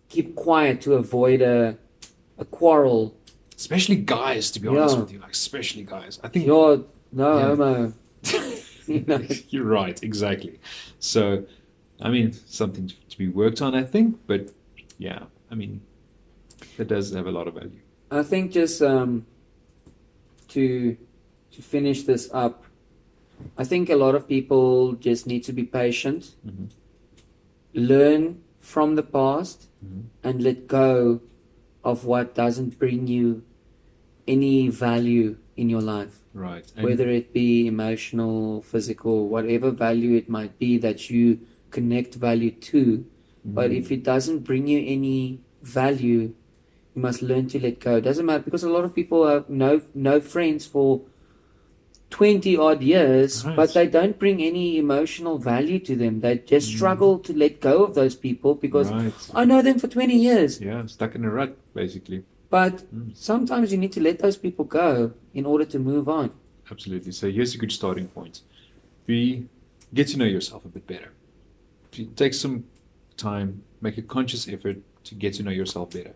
keep quiet to avoid a quarrel. Especially guys, to be honest with you. Like, especially guys. I think You're no Yeah. homo. You're right, exactly. So, I mean, something to be worked on, I think. But, yeah, I mean, it does have a lot of value. I think just to finish this up, I think a lot of people just need to be patient, Mhm. learn from the past, Mhm. and let go of what doesn't bring you any value in your life. Right. And Whether it be emotional, physical, whatever value it might be that you connect value to. But if it doesn't bring you any value, you must learn to let go. It doesn't matter, because a lot of people have no friends for 20 odd years, Right. but they don't bring any emotional value to them. They just struggle to let go of those people because Right. I know them for 20 years. Yeah, stuck in a rut, basically. But sometimes you need to let those people go in order to move on. Absolutely. So here's a good starting point. Get to know yourself a bit better. If you take some time, make a conscious effort to get to know yourself better.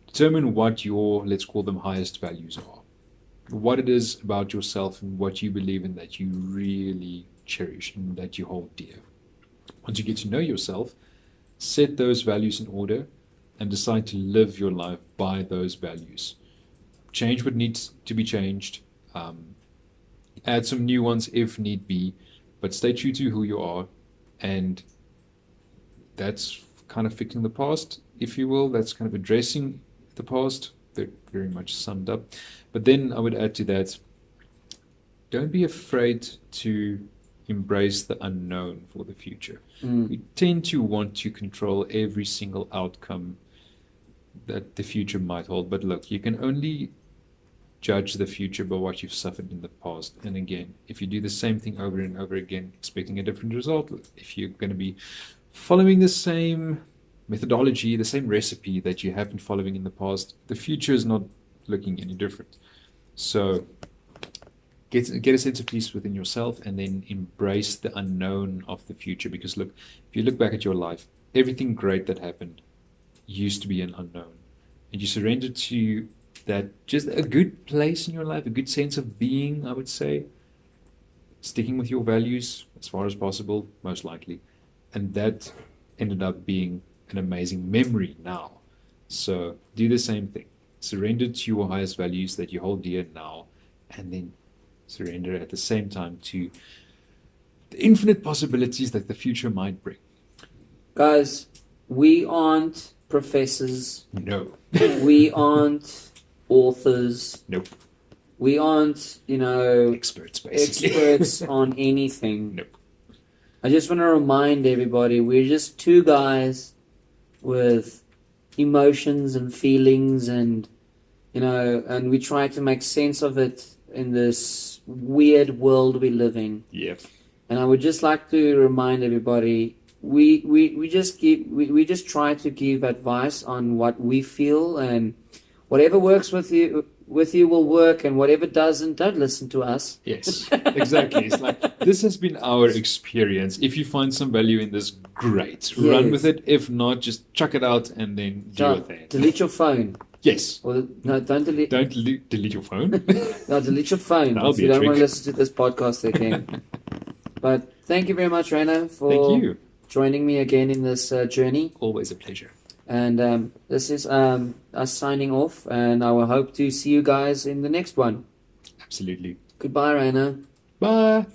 Determine what your, let's call them, highest values are. What it is about yourself and what you believe in that you really cherish and that you hold dear. Once you get to know yourself, set those values in order and decide to live your life by those values. Change what needs to be changed. Add some new ones if need be, but stay true to who you are. And that's kind of fixing the past, if you will. That's kind of addressing the past. They're very much summed up. But then I would add to that, don't be afraid to embrace the unknown for the future. We tend to want to control every single outcome that the future might hold. But look, you can only judge the future by what you've suffered in the past. And again, if you do the same thing over and over again, expecting a different result, if you're going to be following the same methodology, the same recipe that you have been following in the past, the future is not looking any different. So get a sense of peace within yourself and then embrace the unknown of the future. Because look, if you look back at your life, everything great that happened used to be an unknown. And you surrender to that, just a good place in your life, a good sense of being, I would say. Sticking with your values as far as possible, most likely. And that ended up being an amazing memory now. So do the same thing. Surrender to your highest values that you hold dear now, and then surrender at the same time to the infinite possibilities that the future might bring. Guys, we aren't professors. No. We aren't authors. Nope. We aren't, Experts, basically. experts on anything. Nope. I just want to remind everybody, we're just two guys with emotions and feelings, and and we try to make sense of it in this weird world we live in. Yep. And I would just like to remind everybody, we just try to give advice on what we feel, and whatever works with you will work, and whatever doesn't, don't listen to us. Yes, exactly. It's like, this has been our experience. If you find some value in this, great. Run Yes. with it. If not, just chuck it out and then do your thing. Delete your phone. Yes. Or no, don't delete. Don't delete your phone. No, delete your phone That'll if be you a don't want to trick. listen to this podcast again. But thank you very much, Reino, for Thank you. joining me again in this journey. Always a pleasure. And this is us signing off, and I will hope to see you guys in the next one. Absolutely. Goodbye, Raina. Bye.